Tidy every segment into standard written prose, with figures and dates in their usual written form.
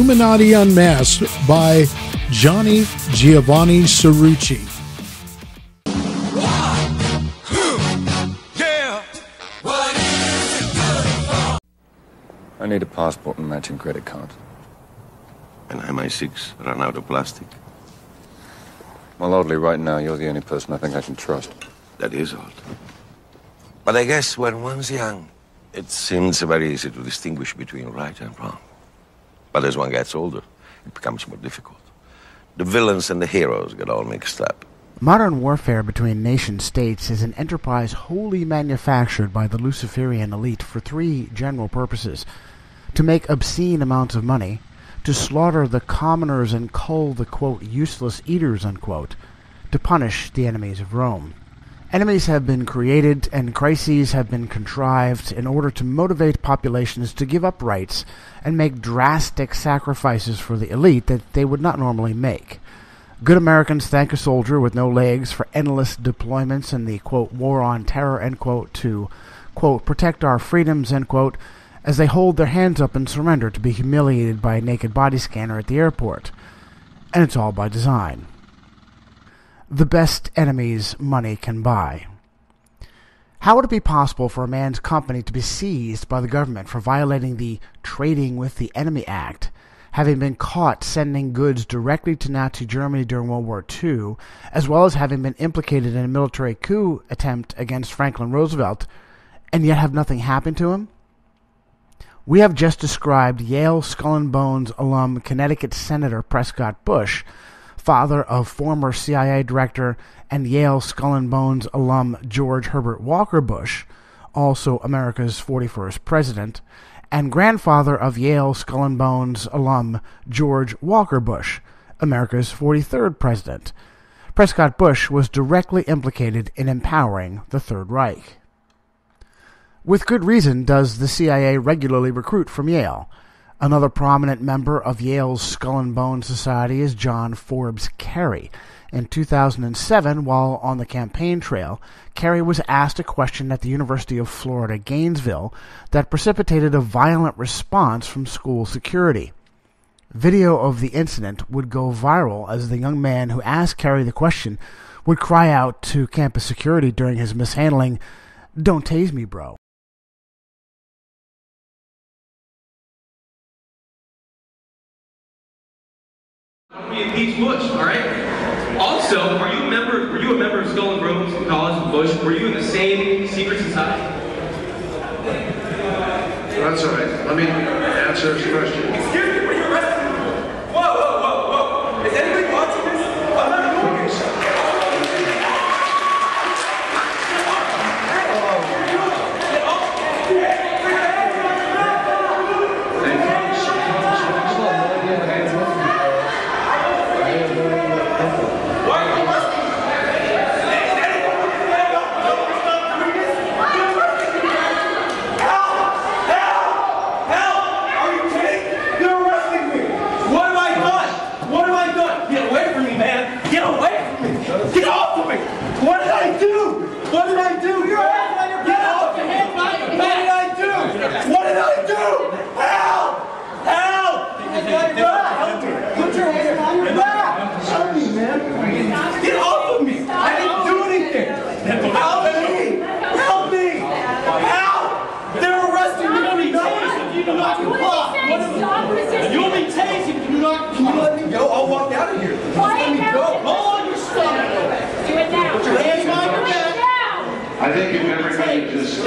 Illuminati Unmasked by Johnny Giovanni Cirucci. I need a passport and matching credit card. And MI6 run out of plastic. Well, oddly, right now, you're the only person I think I can trust. That is odd. But I guess when one's young, it seems very easy to distinguish between right and wrong. But as one gets older, it becomes more difficult. The villains and the heroes get all mixed up. Modern warfare between nation-states is an enterprise wholly manufactured by the Luciferian elite for three general purposes: to make obscene amounts of money, to slaughter the commoners and cull the, quote, useless eaters, unquote, to punish the enemies of Rome. Enemies have been created and crises have been contrived in order to motivate populations to give up rights and make drastic sacrifices for the elite that they would not normally make. Good Americans thank a soldier with no legs for endless deployments in the, quote, war on terror, end quote, to, quote, protect our freedoms, end quote, as they hold their hands up and surrender to be humiliated by a naked body scanner at the airport. And it's all by design. The best enemies money can buy. How would it be possible for a man's company to be seized by the government for violating the Trading with the Enemy Act, having been caught sending goods directly to Nazi Germany during World War II, as well as having been implicated in a military coup attempt against Franklin Roosevelt, and yet have nothing happen to him? We have just described Yale Skull and Bones alum Connecticut Senator Prescott Bush, father of former CIA director and Yale Skull and Bones alum George Herbert Walker Bush, also America's 41st president, and grandfather of Yale Skull and Bones alum George Walker Bush, America's 43rd president. Prescott Bush was directly implicated in empowering the Third Reich. With good reason does the CIA regularly recruit from Yale. Another prominent member of Yale's Skull and Bones Society is John Forbes Carey. In 2007, while on the campaign trail, Carey was asked a question at the University of Florida, Gainesville, that precipitated a violent response from school security. Video of the incident would go viral as the young man who asked Carey the question would cry out to campus security during his mishandling, "Don't tase me, bro." We impeach Bush, all right? Also, were you a member of Skull and Bones in college with Bush? Were you in the same secret society? That's all right. Let me answer his question. Excuse me, were you arrested? Whoa, whoa, whoa, whoa. Is anybody watching this? I'm not doing this. I think if everybody just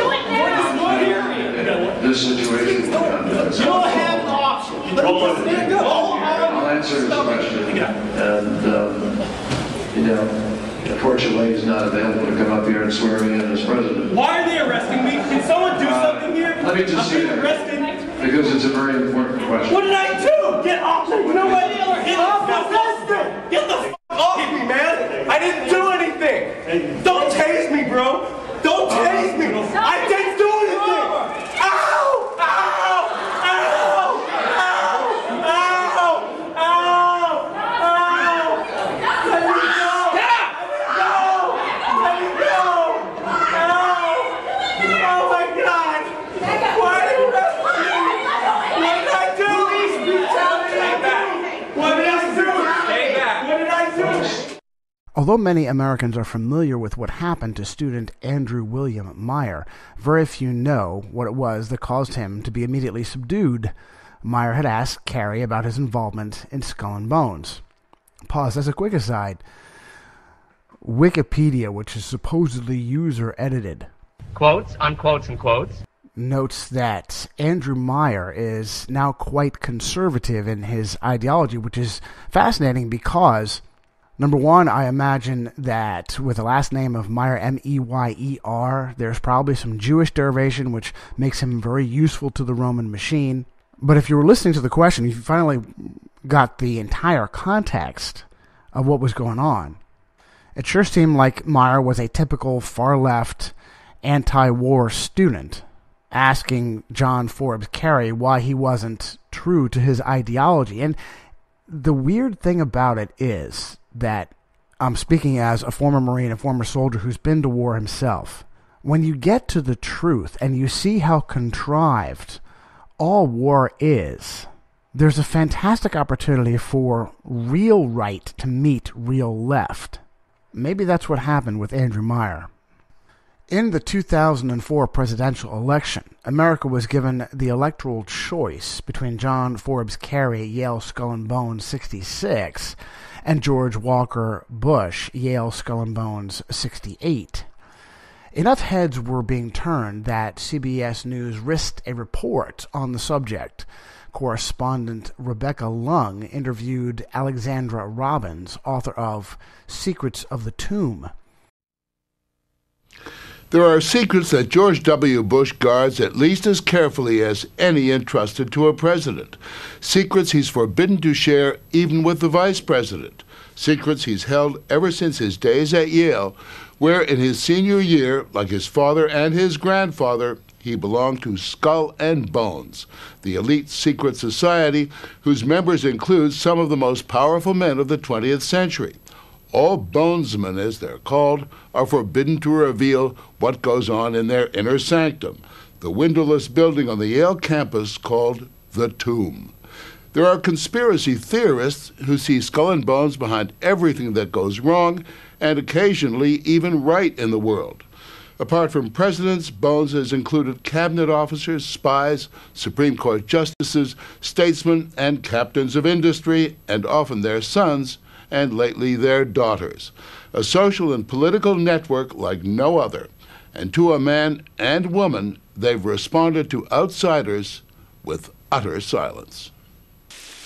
this situation, you don't have an option. I'll answer his question. And unfortunately, he's not available to come up here and swear me in as president. Why are they arresting me? Can someone do something here? Let me just say that, because it's a very important question. What did I do? Get off me! You know what? Get off me! Get the f*** off me, man! I didn't do anything! Don't tase me, bro! Don't tase me! I didn't do anything! Ow! Ow! Ow! Ow! Ow! Ow! Ow! Let me go! Let me go! Ow! Oh my God! Why did you arrest me? What did I do? Please brutality! Although many Americans are familiar with what happened to student Andrew William Meyer, very few know what it was that caused him to be immediately subdued. Meyer had asked Carey about his involvement in Skull and Bones. Pause as a quick aside. Wikipedia, which is supposedly user-edited, quotes, unquotes, and quotes, notes that Andrew Meyer is now quite conservative in his ideology, which is fascinating because, number one, I imagine that with the last name of Meyer, M-E-Y-E-R, there's probably some Jewish derivation which makes him very useful to the Roman machine. But if you were listening to the question, you finally got the entire context of what was going on. It sure seemed like Meyer was a typical far-left, anti-war student, asking John Forbes Carey why he wasn't true to his ideology. And the weird thing about it is that I'm speaking as a former Marine, a former soldier who's been to war himself. When you get to the truth and you see how contrived all war is, there's a fantastic opportunity for real right to meet real left. Maybe that's what happened with Andrew Meyer. In the 2004 presidential election, America was given the electoral choice between John Forbes Carey, Yale Skull and Bones 66, and George Walker Bush, Yale Skull and Bones 68. Enough heads were being turned that CBS News risked a report on the subject. Correspondent Rebecca Lung interviewed Alexandra Robbins, author of Secrets of the Tomb. There are secrets that George W. Bush guards at least as carefully as any entrusted to a president. Secrets he's forbidden to share even with the vice president. Secrets he's held ever since his days at Yale, where in his senior year, like his father and his grandfather, he belonged to Skull and Bones, the elite secret society whose members include some of the most powerful men of the 20th century. All bonesmen, as they're called, are forbidden to reveal what goes on in their inner sanctum, the windowless building on the Yale campus called the Tomb. There are conspiracy theorists who see Skull and Bones behind everything that goes wrong and occasionally even right in the world. Apart from presidents, Bones has included cabinet officers, spies, Supreme Court justices, statesmen, and captains of industry, and often their sons, and lately their daughters. A social and political network like no other. And to a man and woman, they've responded to outsiders with utter silence.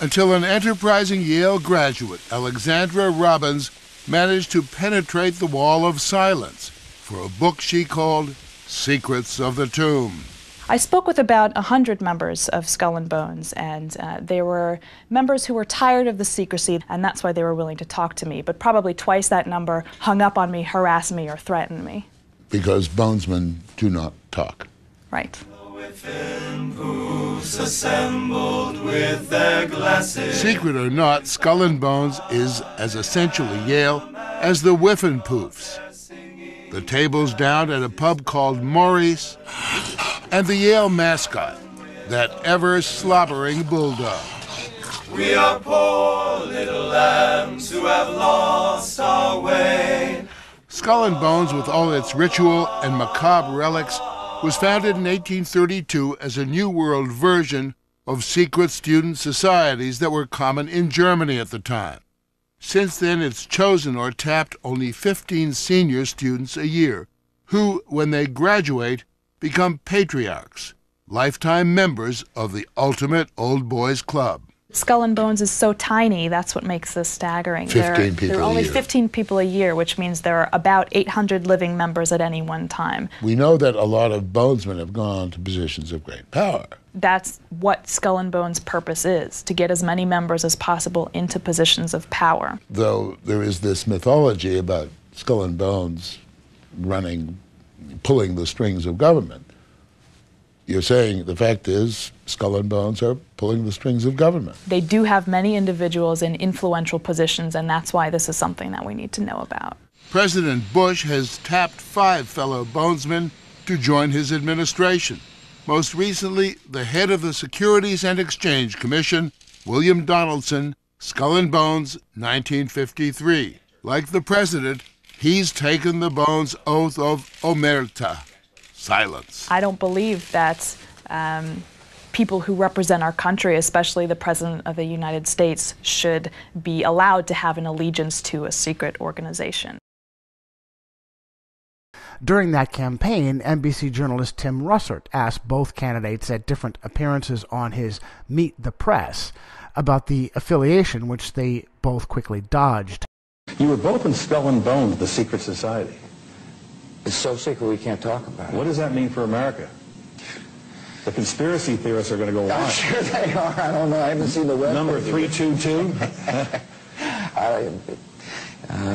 Until an enterprising Yale graduate, Alexandra Robbins, managed to penetrate the wall of silence for a book she called Secrets of the Tomb. I spoke with about 100 members of Skull and Bones, and they were members who were tired of the secrecy, and that's why they were willing to talk to me. But probably twice that number hung up on me, harassed me, or threatened me. Because bonesmen do not talk. Right. Secret or not, Skull and Bones is as essentially Yale as the Whiffenpoofs. The tables down at a pub called Maurice, and the Yale mascot, that ever-slobbering bulldog. We are poor little lambs who have lost our way. Skull and Bones, with all its ritual and macabre relics, was founded in 1832 as a New World version of secret student societies that were common in Germany at the time. Since then, it's chosen or tapped only 15 senior students a year, who, when they graduate, become patriarchs, lifetime members of the ultimate old boys club. Skull and Bones is so tiny, that's what makes this staggering. 15 people there are only a year. 15 people a year, which means there are about 800 living members at any one time. We know that a lot of bonesmen have gone on to positions of great power. That's what Skull and Bones' purpose is, to get as many members as possible into positions of power. Though there is this mythology about Skull and Bones pulling the strings of government. You're saying the fact is Skull and Bones are pulling the strings of government. They do have many individuals in influential positions, and that's why this is something that we need to know about. President Bush has tapped 5 fellow bonesmen to join his administration. Most recently, the head of the Securities and Exchange Commission, William Donaldson, Skull and Bones, 1953. Like the president, he's taken the Bones' oath of omerta, silence. I don't believe that people who represent our country, especially the President of the United States, should be allowed to have an allegiance to a secret organization. During that campaign, NBC journalist Tim Russert asked both candidates at different appearances on his Meet the Press about the affiliation, which they both quickly dodged. You were both in Skull and Bones, the secret society. It's so secret we can't talk about it. What does that mean for America? The conspiracy theorists are going to go I'm on. sure they are. I don't know. I haven't seen the web. Number 322?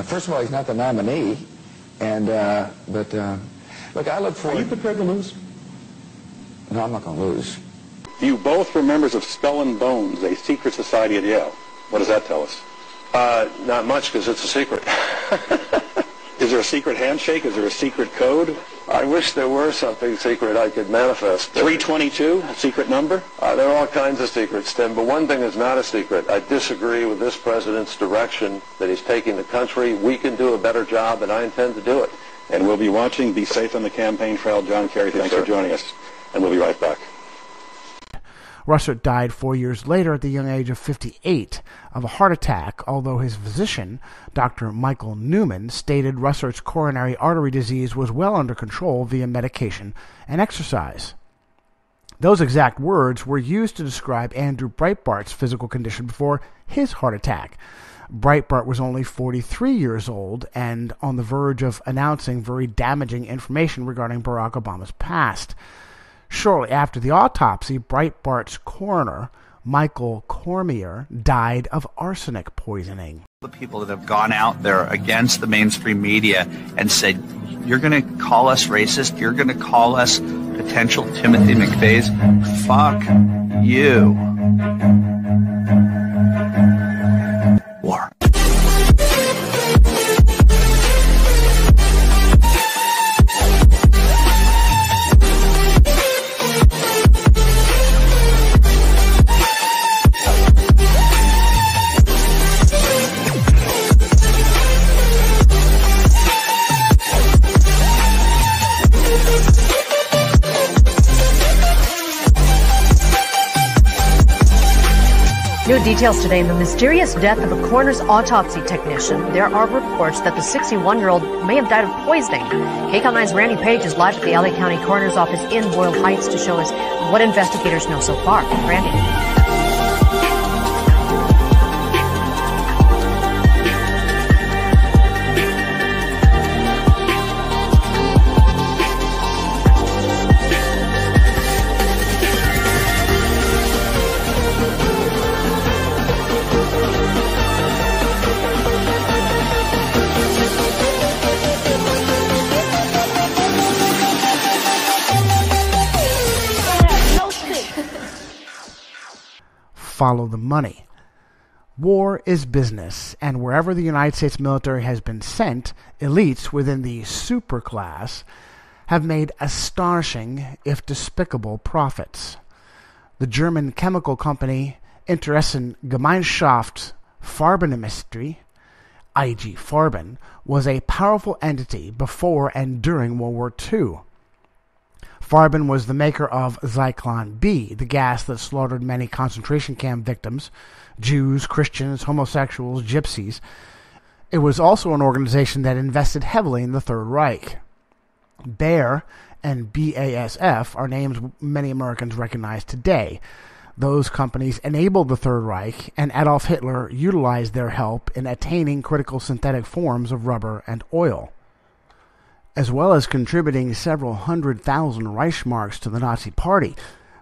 First of all, he's not the nominee. And, look, I look forward... Are you prepared to lose? No, I'm not going to lose. You both were members of Skull and Bones, a secret society at Yale. What does that tell us? Not much, because it's a secret. Is there a secret handshake? Is there a secret code? I wish there were something secret I could manifest. 322, a secret number? There are all kinds of secrets, Tim, but one thing is not a secret. I disagree with this president's direction that he's taking the country. We can do a better job, and I intend to do it. And we'll be watching. Be safe on the campaign trail. John Kerry, thanks for joining us. And we'll be right back. Russert died 4 years later at the young age of 58 of a heart attack, although his physician, Dr. Michael Newman, stated Russert's coronary artery disease was well under control via medication and exercise. Those exact words were used to describe Andrew Breitbart's physical condition before his heart attack. Breitbart was only 43 years old and on the verge of announcing very damaging information regarding Barack Obama's past. Shortly after the autopsy, Breitbart's coroner, Michael Cormier, died of arsenic poisoning. The people that have gone out there against the mainstream media and said, you're going to call us racist, you're going to call us potential Timothy McVeighs, fuck you. War. New details today in the mysterious death of a coroner's autopsy technician. There are reports that the 61-year-old may have died of poisoning. KCAL 9's Randy Page is live at the LA County Coroner's Office in Boyle Heights to show us what investigators know so far. Randy. Follow the money. War is business, and wherever the United States military has been sent, elites within the superclass have made astonishing, if despicable, profits. The German chemical company Interessengemeinschaft Farbenindustrie, IG Farben, was a powerful entity before and during World War II. Farben was the maker of Zyklon B, the gas that slaughtered many concentration camp victims, Jews, Christians, homosexuals, gypsies. It was also an organization that invested heavily in the Third Reich. Bayer and BASF are names many Americans recognize today. Those companies enabled the Third Reich, and Adolf Hitler utilized their help in attaining critical synthetic forms of rubber and oil. As well as contributing several 100,000 Reichsmarks to the Nazi Party,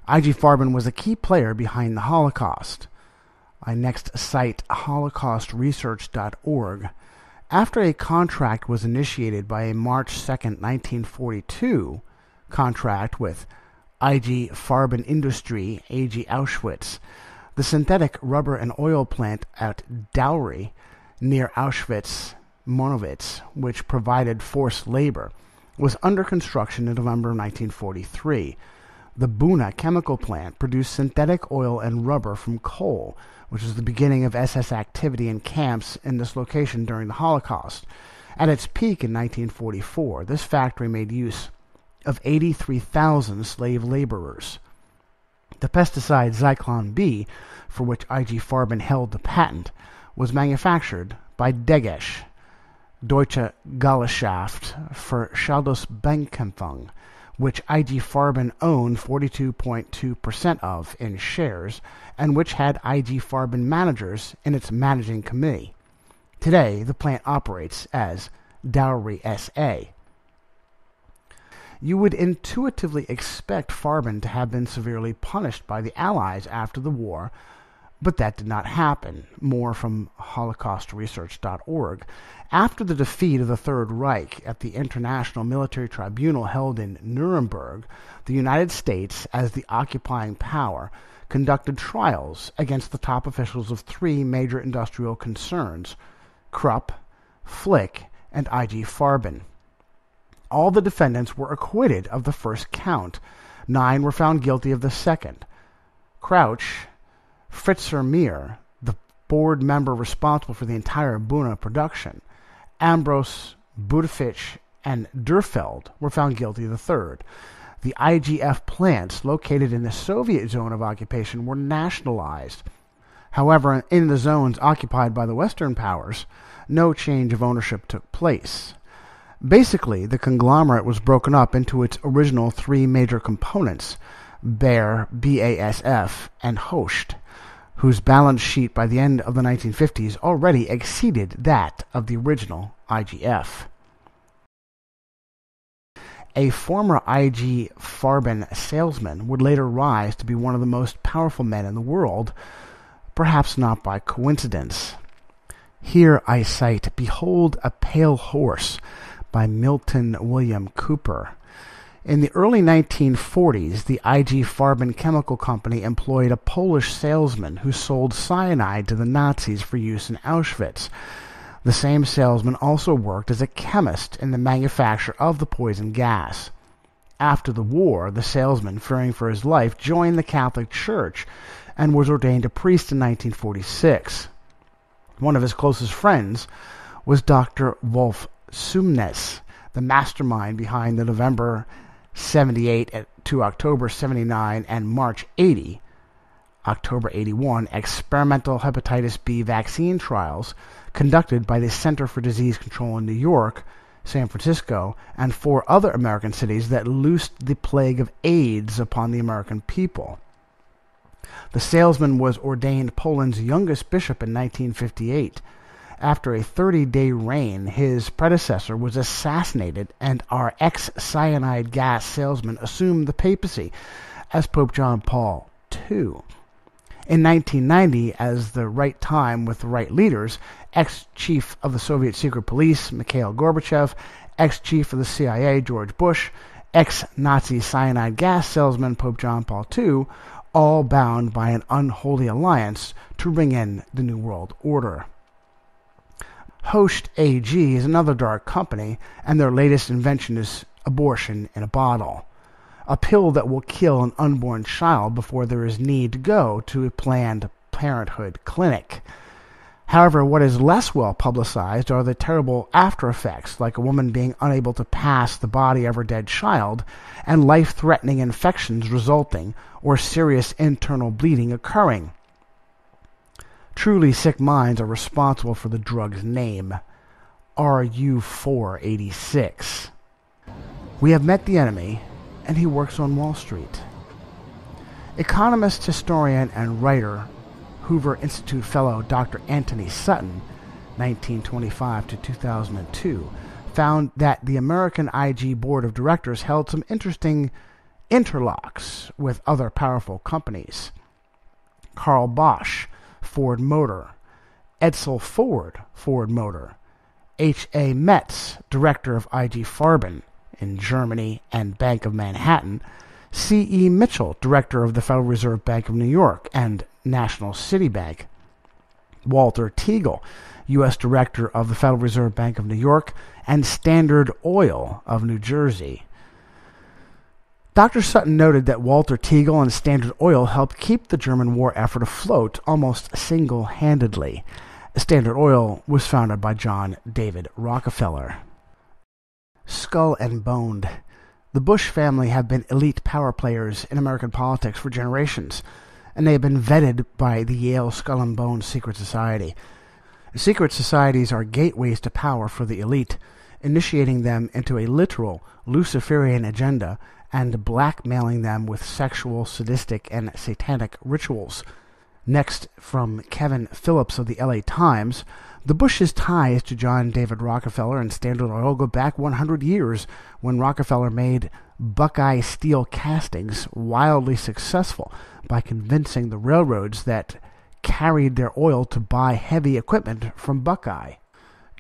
IG Farben was a key player behind the Holocaust. I next cite holocaustresearch.org. After a contract was initiated by a March 2, 1942 contract with IG Farben Industrie AG Auschwitz, the synthetic rubber and oil plant at Dowry near Auschwitz Monowitz, which provided forced labor, was under construction in November 1943. The Buna chemical plant produced synthetic oil and rubber from coal, which was the beginning of SS activity in camps in this location during the Holocaust. At its peak in 1944, this factory made use of 83,000 slave laborers. The pesticide Zyklon B, for which IG Farben held the patent, was manufactured by Degesch, Deutsche Gesellschaft für Schadstoffbekämpfung, which IG Farben owned 42.2% of in shares, and which had IG Farben managers in its managing committee. Today, the plant operates as Dowry SA. You would intuitively expect Farben to have been severely punished by the Allies after the war, but that did not happen. More from HolocaustResearch.org. After the defeat of the Third Reich at the International Military Tribunal held in Nuremberg, the United States, as the occupying power, conducted trials against the top officials of three major industrial concerns, Krupp, Flick, and IG Farben. All the defendants were acquitted of the first count. 9 were found guilty of the second. Crouch, Fritzer Meer, the board member responsible for the entire Buna production, Ambros, Budafich, and Durfeld were found guilty of the third. The IGF plants located in the Soviet zone of occupation were nationalized. However, in the zones occupied by the Western powers, no change of ownership took place. Basically, the conglomerate was broken up into its original three major components, Bayer, BASF, and Hoechst, whose balance sheet by the end of the 1950s already exceeded that of the original IGF. A former IG Farben salesman would later rise to be one of the most powerful men in the world, perhaps not by coincidence. Here I cite Behold a Pale Horse by Milton William Cooper. In the early 1940s, the IG Farben Chemical Company employed a Polish salesman who sold cyanide to the Nazis for use in Auschwitz. The same salesman also worked as a chemist in the manufacture of the poison gas. After the war, the salesman, fearing for his life, joined the Catholic Church and was ordained a priest in 1946. One of his closest friends was Dr. Wolf Sumnes, the mastermind behind the November 78 to October 79 and March 80, October 81 experimental hepatitis B vaccine trials conducted by the Center for Disease Control in New York, San Francisco, and 4 other American cities that loosed the plague of AIDS upon the American people. The salesman was ordained Poland's youngest bishop in 1958. After a 30-day reign, his predecessor was assassinated, and our ex-cyanide gas salesman assumed the papacy as Pope John Paul II. In 1990, as the right time with the right leaders, ex-chief of the Soviet secret police, Mikhail Gorbachev, ex-chief of the CIA, George Bush, ex-Nazi cyanide gas salesman, Pope John Paul II, all bound by an unholy alliance to ring in the New World Order. Hoechst AG is another dark company, and their latest invention is abortion in a bottle, a pill that will kill an unborn child before there is need to go to a Planned Parenthood clinic. However, what is less well publicized are the terrible after effects, like a woman being unable to pass the body of her dead child, and life-threatening infections resulting, or serious internal bleeding occurring. Truly sick minds are responsible for the drug's name, RU486. We have met the enemy, and he works on Wall Street. Economist, historian, and writer, Hoover Institute fellow Dr. Anthony Sutton, 1925 to 2002, found that the American IG Board of Directors held some interesting interlocks with other powerful companies. Carl Bosch, Ford Motor, Edsel Ford, Ford Motor, H.A. Metz, director of IG Farben in Germany and Bank of Manhattan, C.E. Mitchell, director of the Federal Reserve Bank of New York and National City Bank, Walter Teagle, U.S. director of the Federal Reserve Bank of New York and Standard Oil of New Jersey. Dr. Sutton noted that Walter Teagle and Standard Oil helped keep the German war effort afloat almost single-handedly. Standard Oil was founded by John David Rockefeller. Skull and boned. The Bush family have been elite power players in American politics for generations, and they have been vetted by the Yale Skull and Bones Secret Society. Secret societies are gateways to power for the elite, initiating them into a literal Luciferian agenda and blackmailing them with sexual, sadistic, and satanic rituals. Next, from Kevin Phillips of the LA Times, the Bush's ties to John David Rockefeller and Standard Oil go back 100 years, when Rockefeller made Buckeye steel castings wildly successful by convincing the railroads that carried their oil to buy heavy equipment from Buckeye.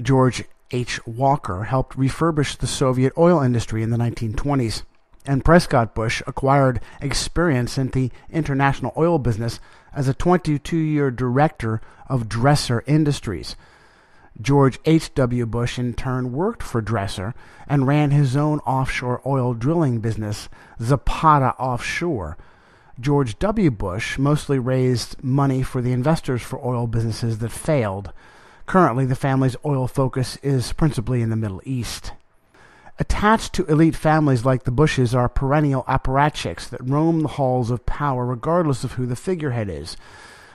George H. Walker helped refurbish the Soviet oil industry in the 1920s, and Prescott Bush acquired experience in the international oil business as a 22-year director of Dresser Industries. George H.W. Bush in turn worked for Dresser and ran his own offshore oil drilling business, Zapata Offshore. George W. Bush mostly raised money for the investors for oil businesses that failed. Currently, the family's oil focus is principally in the Middle East. Attached to elite families like the Bushes are perennial apparatchiks that roam the halls of power regardless of who the figurehead is.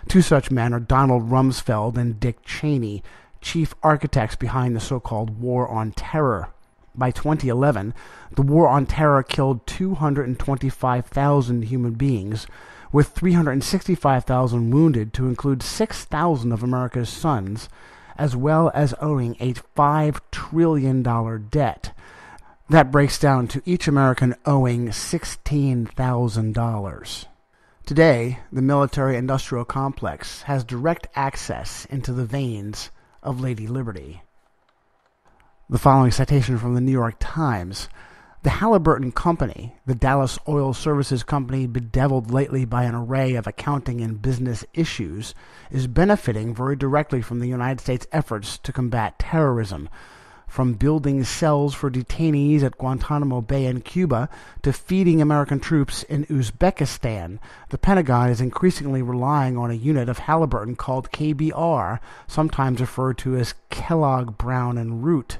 Two such men are Donald Rumsfeld and Dick Cheney, chief architects behind the so-called War on Terror. By 2011, the War on Terror killed 225,000 human beings, with 365,000 wounded, to include 6,000 of America's sons, as well as owing a $5 trillion debt. That breaks down to each American owing $16,000. Today, the military-industrial complex has direct access into the veins of Lady Liberty. The following citation from the New York Times. The Halliburton Company, the Dallas Oil Services Company bedeviled lately by an array of accounting and business issues, is benefiting very directly from the United States' efforts to combat terrorism. From building cells for detainees at Guantanamo Bay in Cuba to feeding American troops in Uzbekistan, the Pentagon is increasingly relying on a unit of Halliburton called KBR, sometimes referred to as Kellogg, Brown, and Root.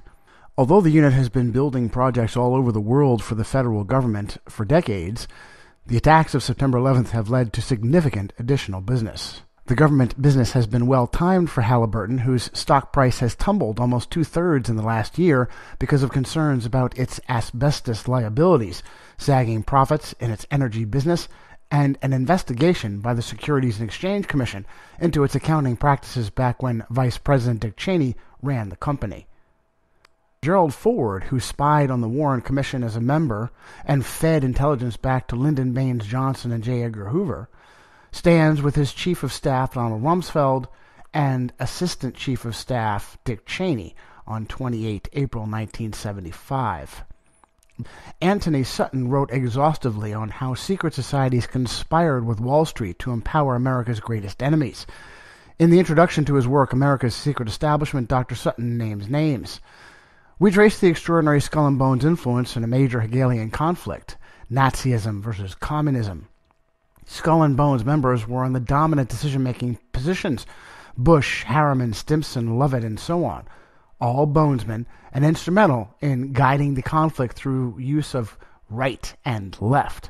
Although the unit has been building projects all over the world for the federal government for decades, the attacks of September 11th have led to significant additional business. The government business has been well-timed for Halliburton, whose stock price has tumbled almost two-thirds in the last year because of concerns about its asbestos liabilities, sagging profits in its energy business, and an investigation by the Securities and Exchange Commission into its accounting practices back when Vice President Dick Cheney ran the company. Gerald Ford, who spied on the Warren Commission as a member and fed intelligence back to Lyndon Baines Johnson and J. Edgar Hoover, stands with his Chief of Staff Donald Rumsfeld and Assistant Chief of Staff Dick Cheney on 28 April 1975. Anthony Sutton wrote exhaustively on how secret societies conspired with Wall Street to empower America's greatest enemies. In the introduction to his work, America's Secret Establishment, Dr. Sutton names names. We trace the extraordinary Skull and Bones influence in a major Hegelian conflict, Nazism versus communism. Skull and Bones members were in the dominant decision-making positions: Bush, Harriman, Stimson, Lovett, and so on, all Bonesmen, and instrumental in guiding the conflict through use of right and left.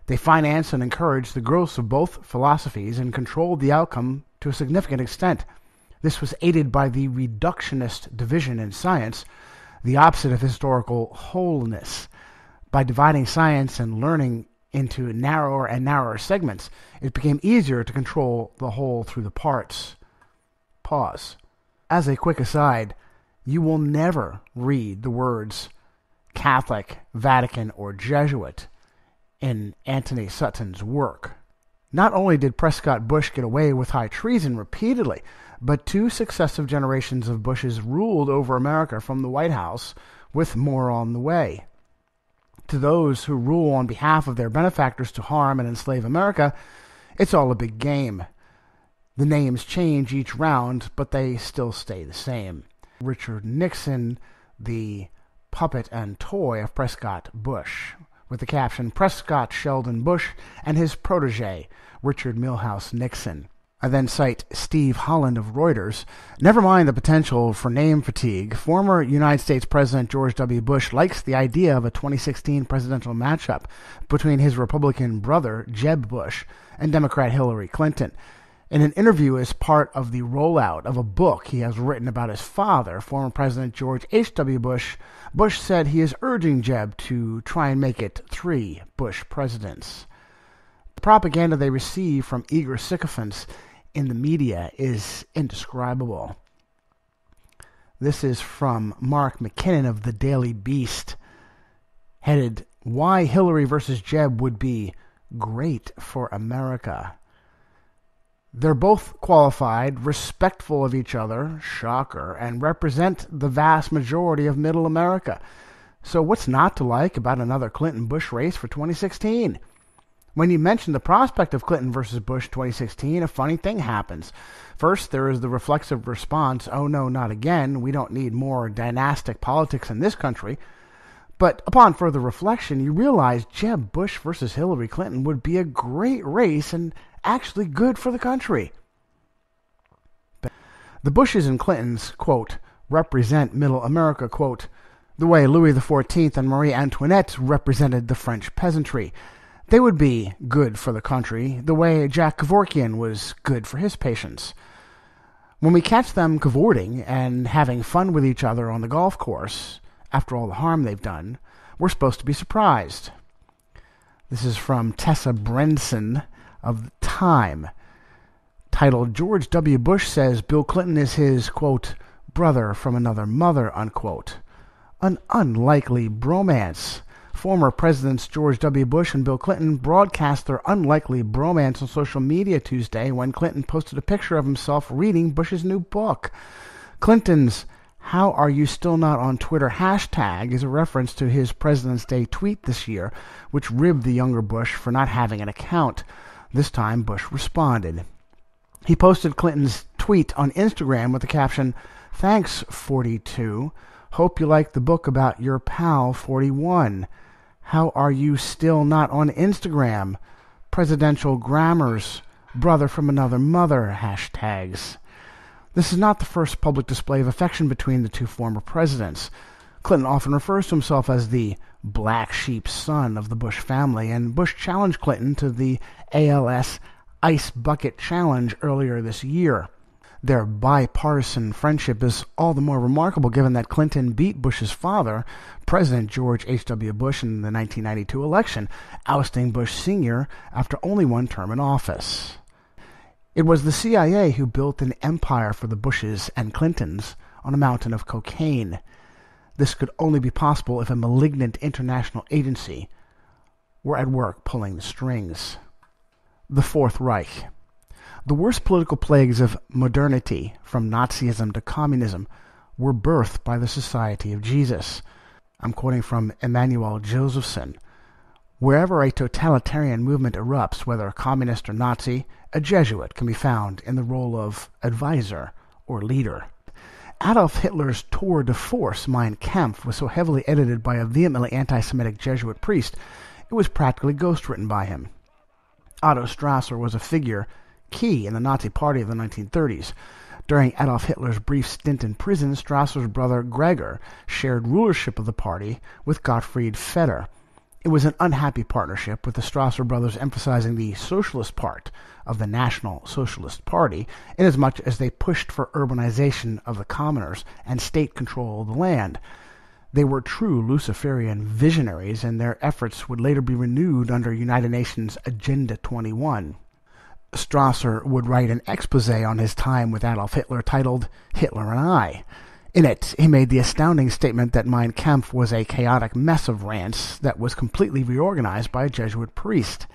They financed and encouraged the growth of both philosophies and controlled the outcome to a significant extent. This was aided by the reductionist division in science, the opposite of historical wholeness. By dividing science and learning into narrower and narrower segments, it became easier to control the whole through the parts. Pause. As a quick aside, you will never read the words Catholic, Vatican, or Jesuit in Anthony Sutton's work. Not only did Prescott Bush get away with high treason repeatedly, but two successive generations of Bushes ruled over America from the White House, with more on the way. To those who rule on behalf of their benefactors to harm and enslave America, it's all a big game. The names change each round, but they still stay the same. Richard Nixon, the puppet and toy of Prescott Bush, with the caption, Prescott Sheldon Bush and his protege, Richard Milhouse Nixon. I then cite Steve Holland of Reuters. Never mind the potential for name fatigue. Former United States President George W. Bush likes the idea of a 2016 presidential matchup between his Republican brother, Jeb Bush, and Democrat Hillary Clinton. In an interview as part of the rollout of a book he has written about his father, former President George H.W. Bush, Bush said he is urging Jeb to try and make it 3 Bush presidents. The propaganda they receive from eager sycophants in the media is indescribable. This is from Mark McKinnon of the Daily Beast, headed, Why Hillary versus Jeb Would Be Great for America. They're both qualified, respectful of each other, shocker, and represent the vast majority of middle America. So what's not to like about another Clinton-Bush race for 2016? When you mention the prospect of Clinton versus Bush 2016, a funny thing happens. First, there is the reflexive response, oh no, not again, we don't need more dynastic politics in this country. But upon further reflection, you realize Jeb Bush versus Hillary Clinton would be a great race and actually good for the country. The Bushes and Clintons, quote, represent middle America, quote, the way Louis XIV and Marie Antoinette represented the French peasantry. They would be good for the country, the way Jack Kevorkian was good for his patients. When we catch them cavorting and having fun with each other on the golf course, after all the harm they've done, we're supposed to be surprised. This is from Tessa Brenson of Time, titled, George W. Bush says Bill Clinton is his, quote, brother from another mother, unquote. An unlikely bromance. Former Presidents George W. Bush and Bill Clinton broadcast their unlikely bromance on social media Tuesday when Clinton posted a picture of himself reading Bush's new book. Clinton's How Are You Still Not on Twitter hashtag is a reference to his President's Day tweet this year, which ribbed the younger Bush for not having an account. This time, Bush responded. He posted Clinton's tweet on Instagram with the caption, Thanks, 42. Hope you like the book about your pal, 41. How are you still not on Instagram? Presidential grammars, brother from another mother hashtags. This is not the first public display of affection between the two former presidents. Clinton often refers to himself as the black sheep son of the Bush family, and Bush challenged Clinton to the ALS Ice Bucket Challenge earlier this year. Their bipartisan friendship is all the more remarkable given that Clinton beat Bush's father, President George H.W. Bush, in the 1992 election, ousting Bush Sr. after only one term in office. It was the CIA who built an empire for the Bushes and Clintons on a mountain of cocaine. This could only be possible if a malignant international agency were at work pulling the strings. The Fourth Reich. The worst political plagues of modernity, from Nazism to communism, were birthed by the Society of Jesus. I'm quoting from Emmanuel Josephson. Wherever a totalitarian movement erupts, whether communist or Nazi, a Jesuit can be found in the role of advisor or leader. Adolf Hitler's tour de force, Mein Kampf, was so heavily edited by a vehemently anti-Semitic Jesuit priest, it was practically ghostwritten by him. Otto Strasser was a figure key in the Nazi Party of the 1930s. During Adolf Hitler's brief stint in prison, Strasser's brother Gregor shared rulership of the party with Gottfried Feder. It was an unhappy partnership, with the Strasser brothers emphasizing the socialist part of the National Socialist Party, inasmuch as they pushed for urbanization of the commoners and state control of the land. They were true Luciferian visionaries, and their efforts would later be renewed under United Nations Agenda 21. Strasser would write an exposé on his time with Adolf Hitler titled Hitler and I. In it, he made the astounding statement that Mein Kampf was a chaotic mess of rants that was completely reorganized by a Jesuit priest.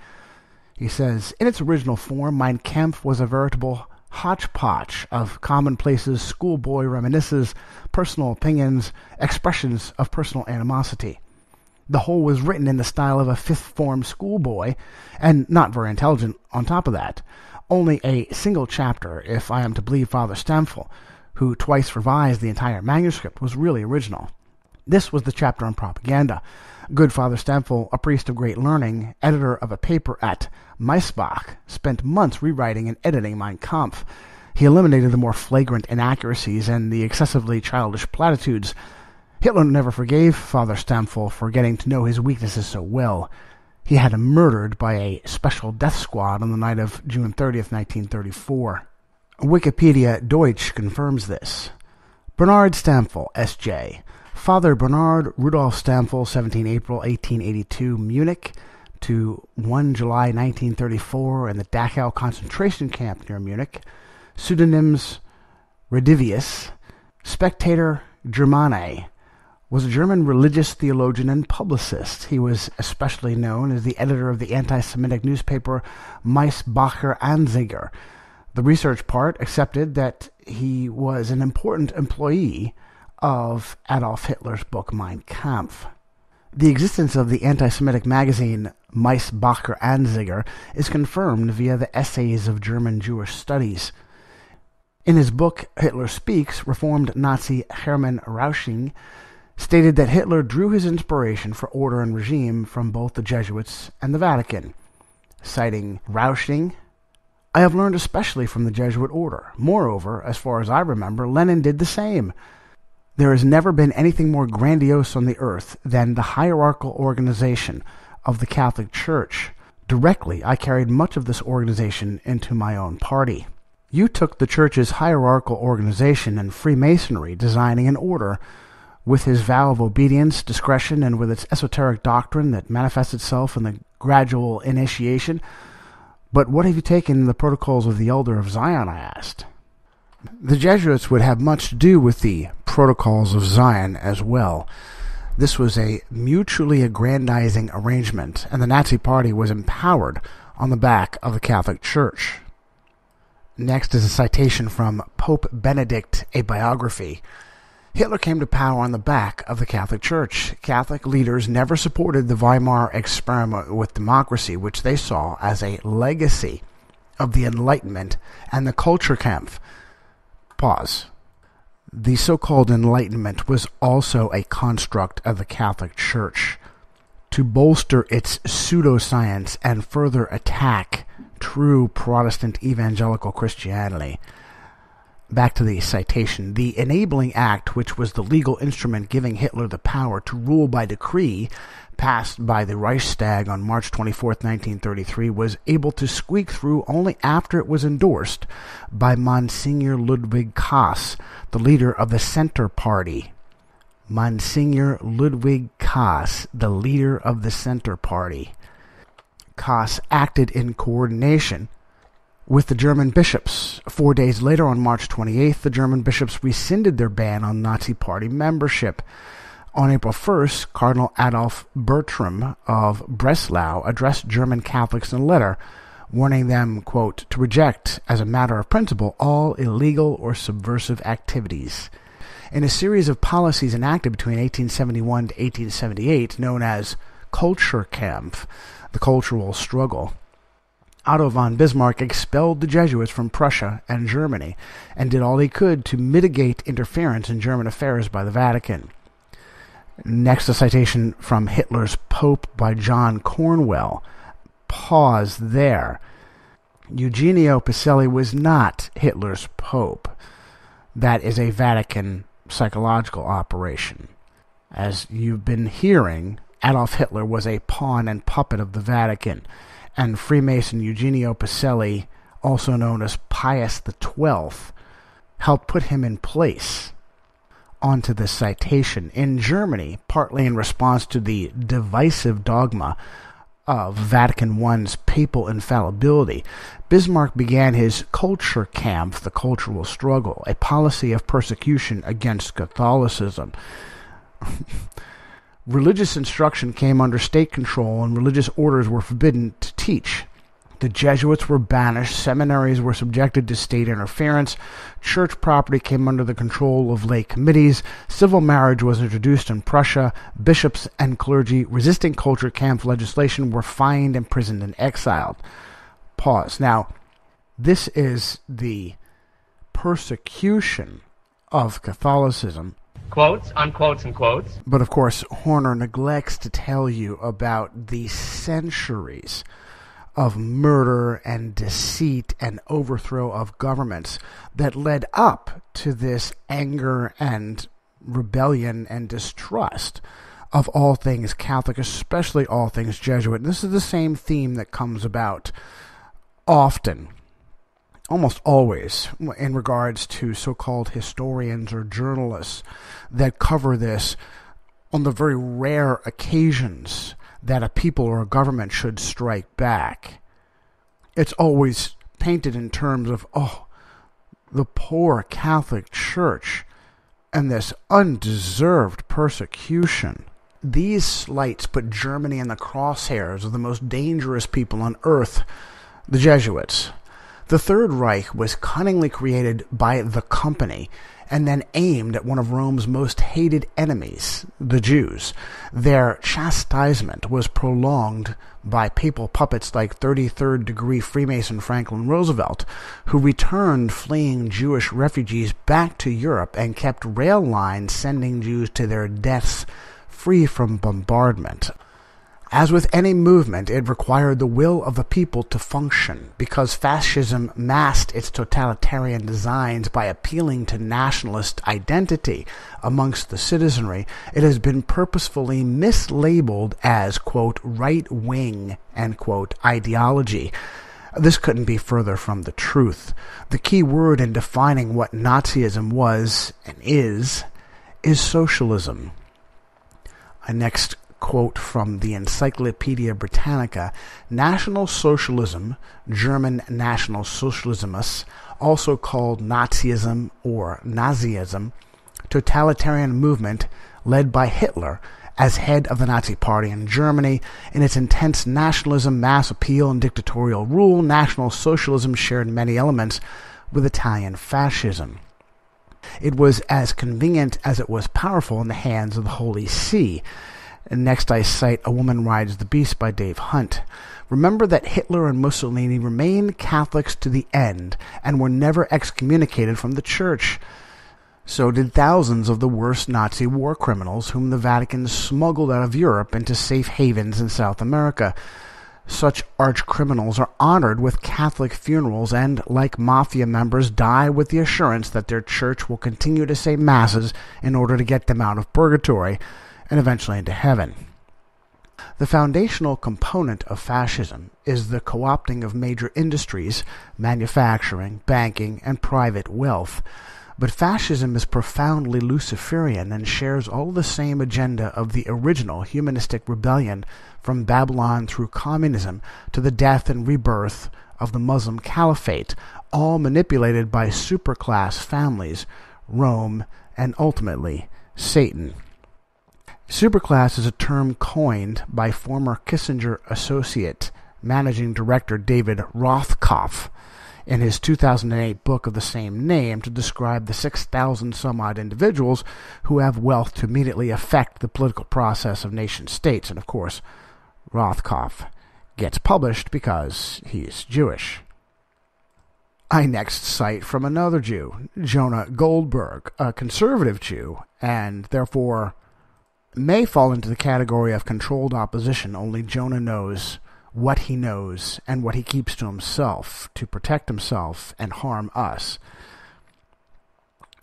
He says, in its original form, Mein Kampf was a veritable hodgepodge of commonplaces, schoolboy reminiscences, personal opinions, expressions of personal animosity. The whole was written in the style of a fifth-form schoolboy, and not very intelligent on top of that. Only a single chapter, if I am to believe Father Stamfel, who twice revised the entire manuscript, was really original. This was the chapter on propaganda. Good Father Stempfel, a priest of great learning, editor of a paper at Meisbach, spent months rewriting and editing Mein Kampf. He eliminated the more flagrant inaccuracies and the excessively childish platitudes. Hitler never forgave Father Stempfel for getting to know his weaknesses so well. He had him murdered by a special death squad on the night of June 30th, 1934. Wikipedia Deutsch confirms this. Bernard Stempfel, S.J., Father Bernard Rudolf Stempfel, 17 April 1882, Munich, to 1 July 1934 in the Dachau concentration camp near Munich. Pseudonyms Redivius, Spectator Germanae, was a German religious theologian and publicist. He was especially known as the editor of the anti-Semitic newspaper Maisbacher Anzeiger. The research part accepted that he was an important employee of Adolf Hitler's book Mein Kampf. The existence of the anti-Semitic magazine Maisbacher Anzeiger is confirmed via the Essays of German Jewish Studies. In his book Hitler Speaks, reformed Nazi Hermann Rausching stated that Hitler drew his inspiration for order and regime from both the Jesuits and the Vatican. Citing Rausching, "I have learned especially from the Jesuit order. Moreover, as far as I remember, Lenin did the same. There has never been anything more grandiose on the earth than the hierarchical organization of the Catholic Church. Directly, I carried much of this organization into my own party. You took the Church's hierarchical organization and Freemasonry, designing an order with his vow of obedience, discretion, and with its esoteric doctrine that manifests itself in the gradual initiation. But what have you taken in the protocols of the Elder of Zion?" I asked. The Jesuits would have much to do with the protocols of Zion as well. This was a mutually aggrandizing arrangement, and the Nazi Party was empowered on the back of the Catholic Church. Next is a citation from Pope Benedict, a biography. Hitler came to power on the back of the Catholic Church. Catholic leaders never supported the Weimar experiment with democracy, which they saw as a legacy of the Enlightenment and the Kulturkampf. Pause. The so-called Enlightenment was also a construct of the Catholic Church to bolster its pseudoscience and further attack true Protestant evangelical Christianity. Back to the citation. The Enabling Act, which was the legal instrument giving Hitler the power to rule by decree, passed by the Reichstag on March 24, 1933, was able to squeak through only after it was endorsed by Monsignor Ludwig Kaas, the leader of the Center Party. Monsignor Ludwig Kaas, the leader of the Center Party. Kaas acted in coordination with the German bishops. 4 days later, on March 28th, the German bishops rescinded their ban on Nazi Party membership. On April 1st, Cardinal Adolf Bertram of Breslau addressed German Catholics in a letter, warning them, quote, to reject, as a matter of principle, all illegal or subversive activities. In a series of policies enacted between 1871 to 1878, known as Kulturkampf, the cultural struggle, Otto von Bismarck expelled the Jesuits from Prussia and Germany and did all he could to mitigate interference in German affairs by the Vatican. Next, a citation from Hitler's Pope by John Cornwell. Pause there. Eugenio Pacelli was not Hitler's Pope. That is a Vatican psychological operation. As you've been hearing, Adolf Hitler was a pawn and puppet of the Vatican, and Freemason Eugenio Pacelli, also known as Pius XII, helped put him in place. On to this citation. In Germany, partly in response to the divisive dogma of Vatican I's papal infallibility, Bismarck began his Kulturkampf, the cultural struggle, a policy of persecution against Catholicism. Religious instruction came under state control, and religious orders were forbidden to teach. The Jesuits were banished, seminaries were subjected to state interference, church property came under the control of lay committees, civil marriage was introduced in Prussia, bishops and clergy resisting Kulturkampf legislation were fined, imprisoned, and exiled. Pause. Now, this is the persecution of Catholicism. quotes, unquotes, and quotes. But of course, Horner neglects to tell you about the centuries of murder and deceit and overthrow of governments that led up to this anger and rebellion and distrust of all things Catholic, especially all things Jesuit. And this is the same theme that comes about often, almost always, in regards to so-called historians or journalists that cover this on the very rare occasions that a people or a government should strike back. It's always painted in terms of, oh, the poor Catholic Church and this undeserved persecution. These slights put Germany in the crosshairs of the most dangerous people on earth, the Jesuits. The Third Reich was cunningly created by the company and then aimed at one of Rome's most hated enemies, the Jews. Their chastisement was prolonged by papal puppets like 33rd degree Freemason Franklin Roosevelt, who returned fleeing Jewish refugees back to Europe and kept rail lines sending Jews to their deaths free from bombardment. As with any movement, it required the will of the people to function. Because fascism masked its totalitarian designs by appealing to nationalist identity amongst the citizenry, it has been purposefully mislabeled as, quote, right-wing, end quote, ideology. This couldn't be further from the truth. The key word in defining what Nazism was and is socialism. I next quote from the Encyclopedia Britannica: National Socialism, German National Socialismus, also called Nazism or Nazism, totalitarian movement led by Hitler as head of the Nazi Party in Germany. In its intense nationalism, mass appeal, and dictatorial rule, National Socialism shared many elements with Italian fascism. It was as convenient as it was powerful in the hands of the Holy See. And next I cite A Woman Rides the Beast by Dave Hunt. Remember that Hitler and Mussolini remained Catholics to the end and were never excommunicated from the Church. So did thousands of the worst Nazi war criminals whom the Vatican smuggled out of Europe into safe havens in South America. Such arch-criminals are honored with Catholic funerals and, like mafia members, die with the assurance that their church will continue to say masses in order to get them out of purgatory and eventually into heaven. The foundational component of fascism is the co-opting of major industries, manufacturing, banking, and private wealth. But fascism is profoundly Luciferian and shares all the same agenda of the original humanistic rebellion from Babylon through communism to the death and rebirth of the Muslim Caliphate, all manipulated by superclass families, Rome, and ultimately Satan. Superclass is a term coined by former Kissinger associate, managing director David Rothkopf, in his 2008 book of the same name to describe the 6,000-some-odd individuals who have wealth to immediately affect the political process of nation-states. And of course, Rothkopf gets published because he's Jewish. I next cite from another Jew, Jonah Goldberg, a conservative Jew, and therefore may fall into the category of controlled opposition. Only Jonah knows what he knows and what he keeps to himself to protect himself and harm us.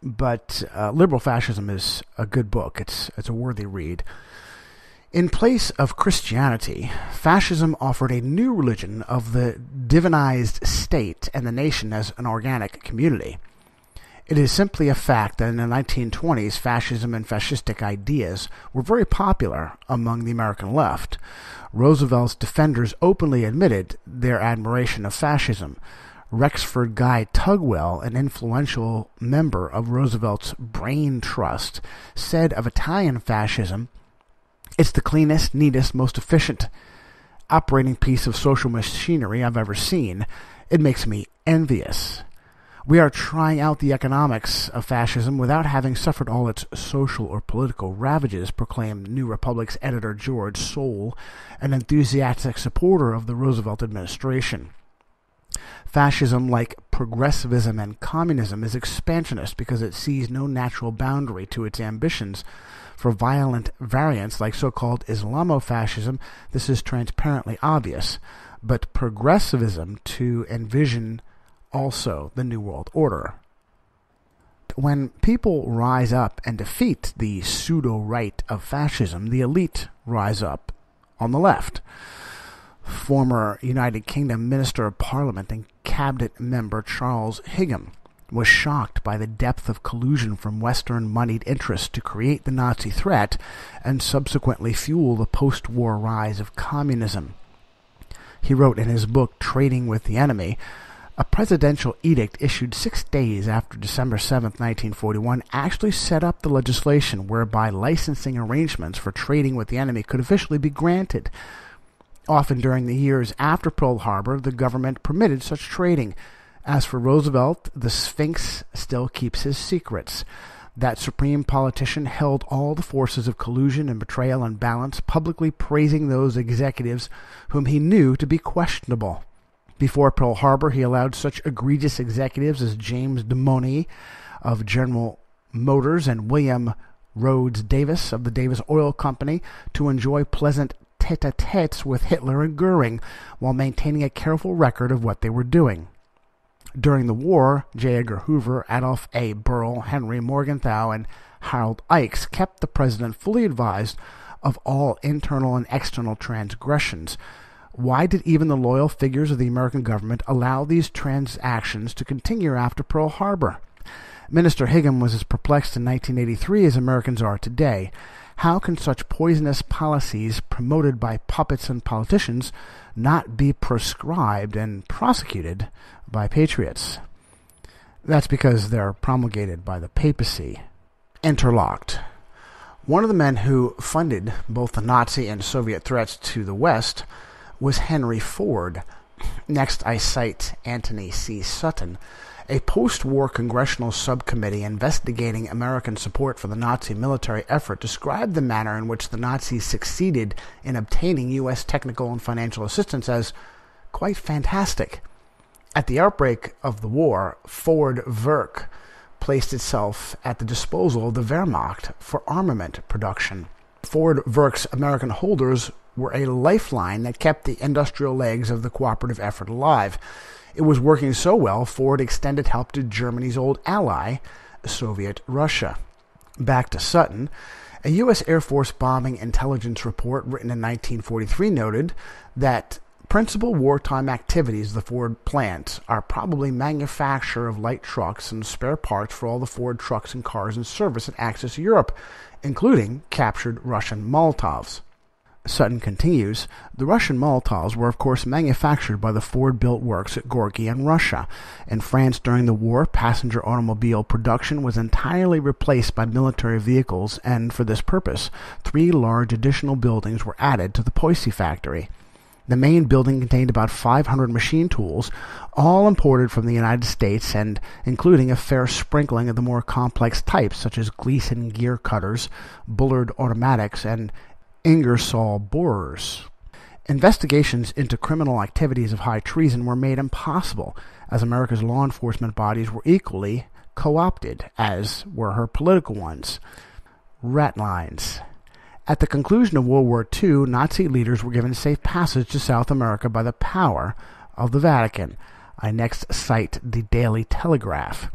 But Liberal Fascism is a good book. It's a worthy read. In place of Christianity, fascism offered a new religion of the divinized state and the nation as an organic community. It is simply a fact that in the 1920s, fascism and fascistic ideas were very popular among the American left. Roosevelt's defenders openly admitted their admiration of fascism. Rexford Guy Tugwell, an influential member of Roosevelt's Brain Trust, said of Italian fascism, "It's the cleanest, neatest, most efficient operating piece of social machinery I've ever seen. It makes me envious. We are trying out the economics of fascism without having suffered all its social or political ravages," proclaimed New Republic's editor George Soule, an enthusiastic supporter of the Roosevelt administration. Fascism, like progressivism and communism, is expansionist because it sees no natural boundary to its ambitions. For violent variants like so-called Islamofascism, this is transparently obvious. But progressivism to envision also the New World Order. When people rise up and defeat the pseudo-right of fascism, the elite rise up on the left. Former United Kingdom Minister of Parliament and Cabinet member Charles Higham was shocked by the depth of collusion from Western moneyed interests to create the Nazi threat and subsequently fuel the post-war rise of communism. He wrote in his book, Trading with the Enemy, a presidential edict issued 6 days after December 7, 1941, actually set up the legislation whereby licensing arrangements for trading with the enemy could officially be granted. Often during the years after Pearl Harbor, the government permitted such trading. As for Roosevelt, the Sphinx still keeps his secrets. That supreme politician held all the forces of collusion and betrayal in balance, publicly praising those executives whom he knew to be questionable. Before Pearl Harbor, he allowed such egregious executives as James Damone of General Motors and William Rhodes Davis of the Davis Oil Company to enjoy pleasant tete-a-tetes with Hitler and Goering while maintaining a careful record of what they were doing. During the war, J. Edgar Hoover, Adolph A. Burl, Henry Morgenthau, and Harold Ikes kept the president fully advised of all internal and external transgressions. Why did even the loyal figures of the American government allow these transactions to continue after Pearl Harbor? Minister Higham was as perplexed in 1983 as Americans are today. How can such poisonous policies promoted by puppets and politicians not be proscribed and prosecuted by patriots? That's because they're promulgated by the papacy. Interlocked. One of the men who funded both the Nazi and Soviet threats to the West was Henry Ford. Next, I cite Anthony C. Sutton, a post-war congressional subcommittee investigating American support for the Nazi military effort described the manner in which the Nazis succeeded in obtaining U.S. technical and financial assistance as quite fantastic. At the outbreak of the war, Ford Werk placed itself at the disposal of the Wehrmacht for armament production. Ford Werk's American holders were a lifeline that kept the industrial legs of the cooperative effort alive. It was working so well, Ford extended help to Germany's old ally, Soviet Russia. Back to Sutton, a U.S. Air Force bombing intelligence report written in 1943 noted that principal wartime activities of the Ford plant are probably manufacture of light trucks and spare parts for all the Ford trucks and cars in service and access to Europe, including captured Russian Molotovs. Sutton continues, the Russian Molotovs were of course manufactured by the Ford-built works at Gorky in Russia. In France during the war, passenger automobile production was entirely replaced by military vehicles, and for this purpose, 3 large additional buildings were added to the Poissy factory. The main building contained about 500 machine tools, all imported from the United States and including a fair sprinkling of the more complex types such as Gleason gear cutters, Bullard automatics, and Ingersoll borers. Investigations into criminal activities of high treason were made impossible, as America's law enforcement bodies were equally co-opted, as were her political ones. Ratlines. At the conclusion of World War II, Nazi leaders were given safe passage to South America by the power of the Vatican. I next cite the Daily Telegraph.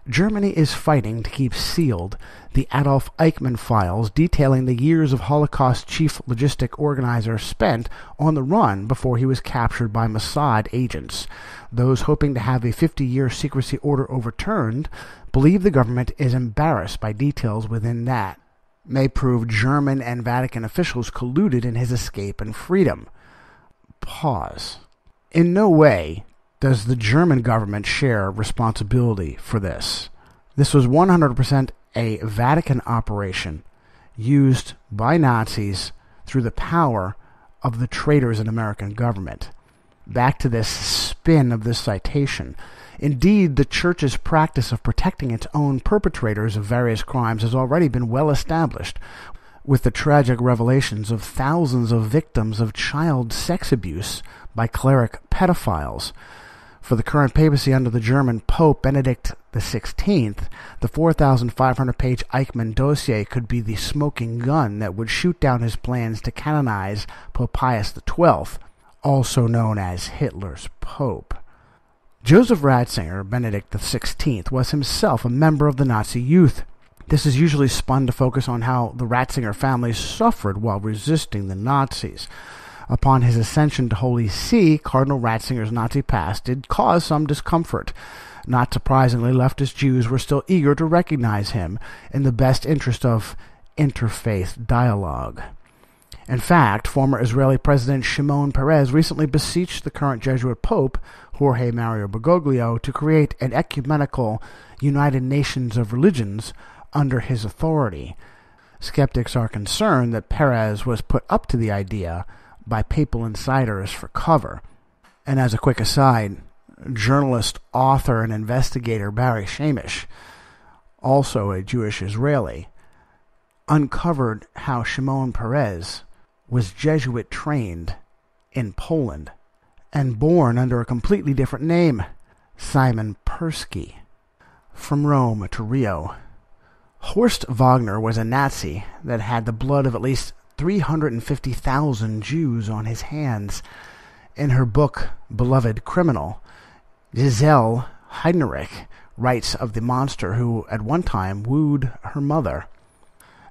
Germany is fighting to keep sealed the Adolf Eichmann files detailing the years of Holocaust chief logistic organizer spent on the run before he was captured by Mossad agents. Those hoping to have a 50-year secrecy order overturned believe the government is embarrassed by details within that may prove German and Vatican officials colluded in his escape and freedom. Pause. In no way does the German government share responsibility for this. This was 100% a Vatican operation used by Nazis through the power of the traitors in American government. Back to this spin of this citation. Indeed, the Church's practice of protecting its own perpetrators of various crimes has already been well established, with the tragic revelations of thousands of victims of child sex abuse by cleric pedophiles. For the current papacy under the German Pope Benedict XVI, the 4,500-page Eichmann dossier could be the smoking gun that would shoot down his plans to canonize Pope Pius XII, also known as Hitler's Pope. Joseph Ratzinger, Benedict XVI, was himself a member of the Nazi youth. This is usually spun to focus on how the Ratzinger family suffered while resisting the Nazis. Upon his ascension to Holy See, Cardinal Ratzinger's Nazi past did cause some discomfort. Not surprisingly, leftist Jews were still eager to recognize him in the best interest of interfaith dialogue. In fact, former Israeli President Shimon Peres recently beseeched the current Jesuit Pope, Jorge Mario Bergoglio, to create an ecumenical United Nations of Religions under his authority. Skeptics are concerned that Peres was put up to the idea by papal insiders for cover. And as a quick aside, journalist, author, and investigator Barry Shamish, also a Jewish Israeli, uncovered how Shimon Peres was Jesuit trained in Poland and born under a completely different name, Simon Persky. From Rome to Rio. Horst Wagner was a Nazi that had the blood of at least 350,000 Jews on his hands. In her book, Beloved Criminal, Giselle Heidenreich writes of the monster who at one time wooed her mother.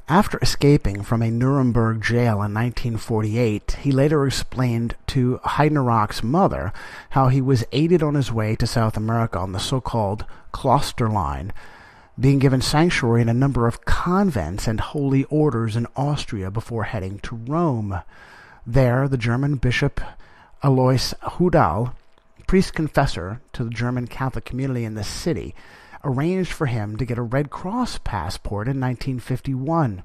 After escaping from a Nuremberg jail in 1948, he later explained to Heidenreich's mother how he was aided on his way to South America on the so-called Kloster Line, being given sanctuary in a number of convents and holy orders in Austria before heading to Rome. There, the German Bishop Alois Hudal, priest-confessor to the German Catholic community in the city, arranged for him to get a Red Cross passport in 1951.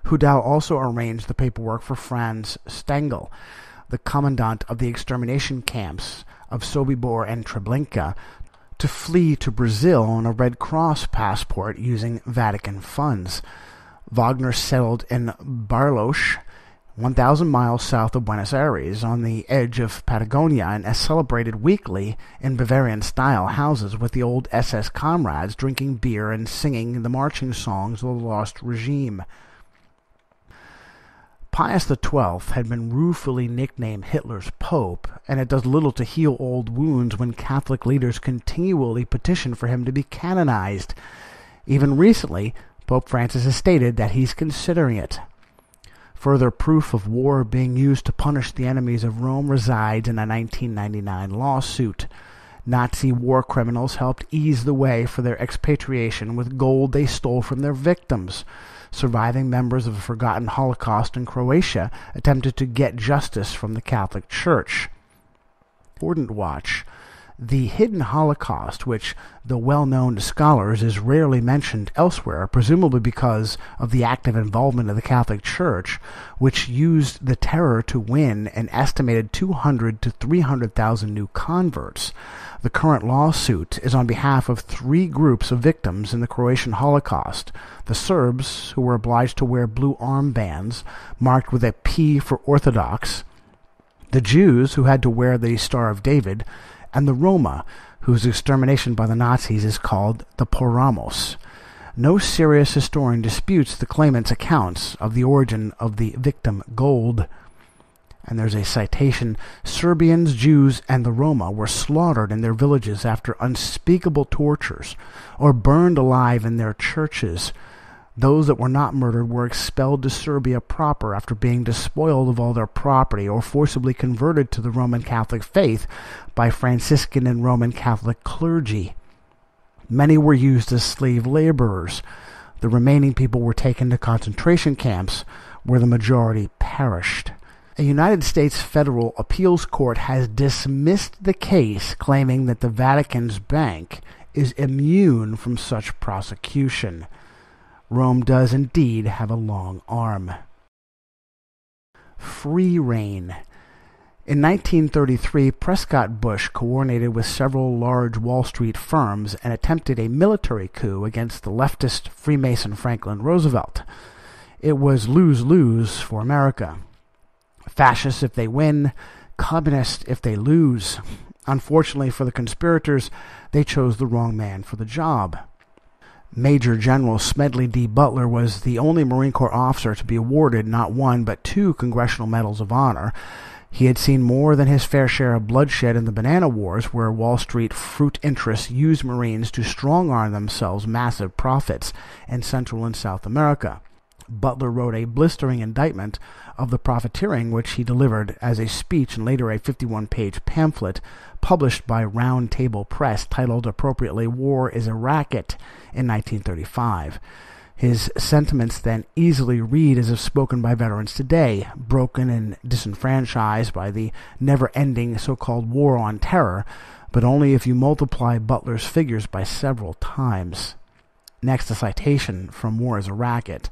Hudal also arranged the paperwork for Franz Stengel, the commandant of the extermination camps of Sobibor and Treblinka, to flee to Brazil on a Red Cross passport using Vatican funds. Wagner settled in Bariloche, 1,000 miles south of Buenos Aires, on the edge of Patagonia, and celebrated weekly in Bavarian-style houses with the old SS comrades, drinking beer and singing the marching songs of the lost regime. Pius XII had been ruefully nicknamed Hitler's Pope, and it does little to heal old wounds when Catholic leaders continually petition for him to be canonized. Even recently, Pope Francis has stated that he's considering it. Further proof of war being used to punish the enemies of Rome resides in a 1999 lawsuit. Nazi war criminals helped ease the way for their expatriation with gold they stole from their victims. Surviving members of a forgotten Holocaust in Croatia attempted to get justice from the Catholic Church. Important watch. The hidden Holocaust, which, though well known to scholars, is rarely mentioned elsewhere, presumably because of the active involvement of the Catholic Church, which used the terror to win an estimated 200 to 300,000 new converts. The current lawsuit is on behalf of 3 groups of victims in the Croatian Holocaust: the Serbs, who were obliged to wear blue armbands marked with a P for Orthodox, the Jews, who had to wear the Star of David, and the Roma, whose extermination by the Nazis is called the Poramos. No serious historian disputes the claimant's accounts of the origin of the victim gold. And there's a citation: Serbians, Jews, and the Roma were slaughtered in their villages after unspeakable tortures, or burned alive in their churches. Those that were not murdered were expelled to Serbia proper after being despoiled of all their property or forcibly converted to the Roman Catholic faith by Franciscan and Roman Catholic clergy. Many were used as slave laborers. The remaining people were taken to concentration camps, where the majority perished. A United States federal appeals court has dismissed the case, claiming that the Vatican's bank is immune from such prosecution. Rome does indeed have a long arm. Free reign. In 1933, Prescott Bush coordinated with several large Wall Street firms and attempted a military coup against the leftist Freemason Franklin Roosevelt. It was lose-lose for America. Fascists if they win, communists if they lose. Unfortunately for the conspirators, they chose the wrong man for the job. Major General Smedley D. Butler was the only Marine Corps officer to be awarded not one but 2 Congressional Medals of Honor. He had seen more than his fair share of bloodshed in the Banana Wars, where Wall Street fruit interests used Marines to strong-arm themselves massive profits in Central and South America. Butler wrote a blistering indictment of the profiteering, which he delivered as a speech and later a 51-page pamphlet published by Round Table Press titled appropriately War is a Racket in 1935. His sentiments then easily read as if spoken by veterans today, broken and disenfranchised by the never-ending so-called War on Terror, but only if you multiply Butler's figures by several times. Next, a citation from War is a Racket.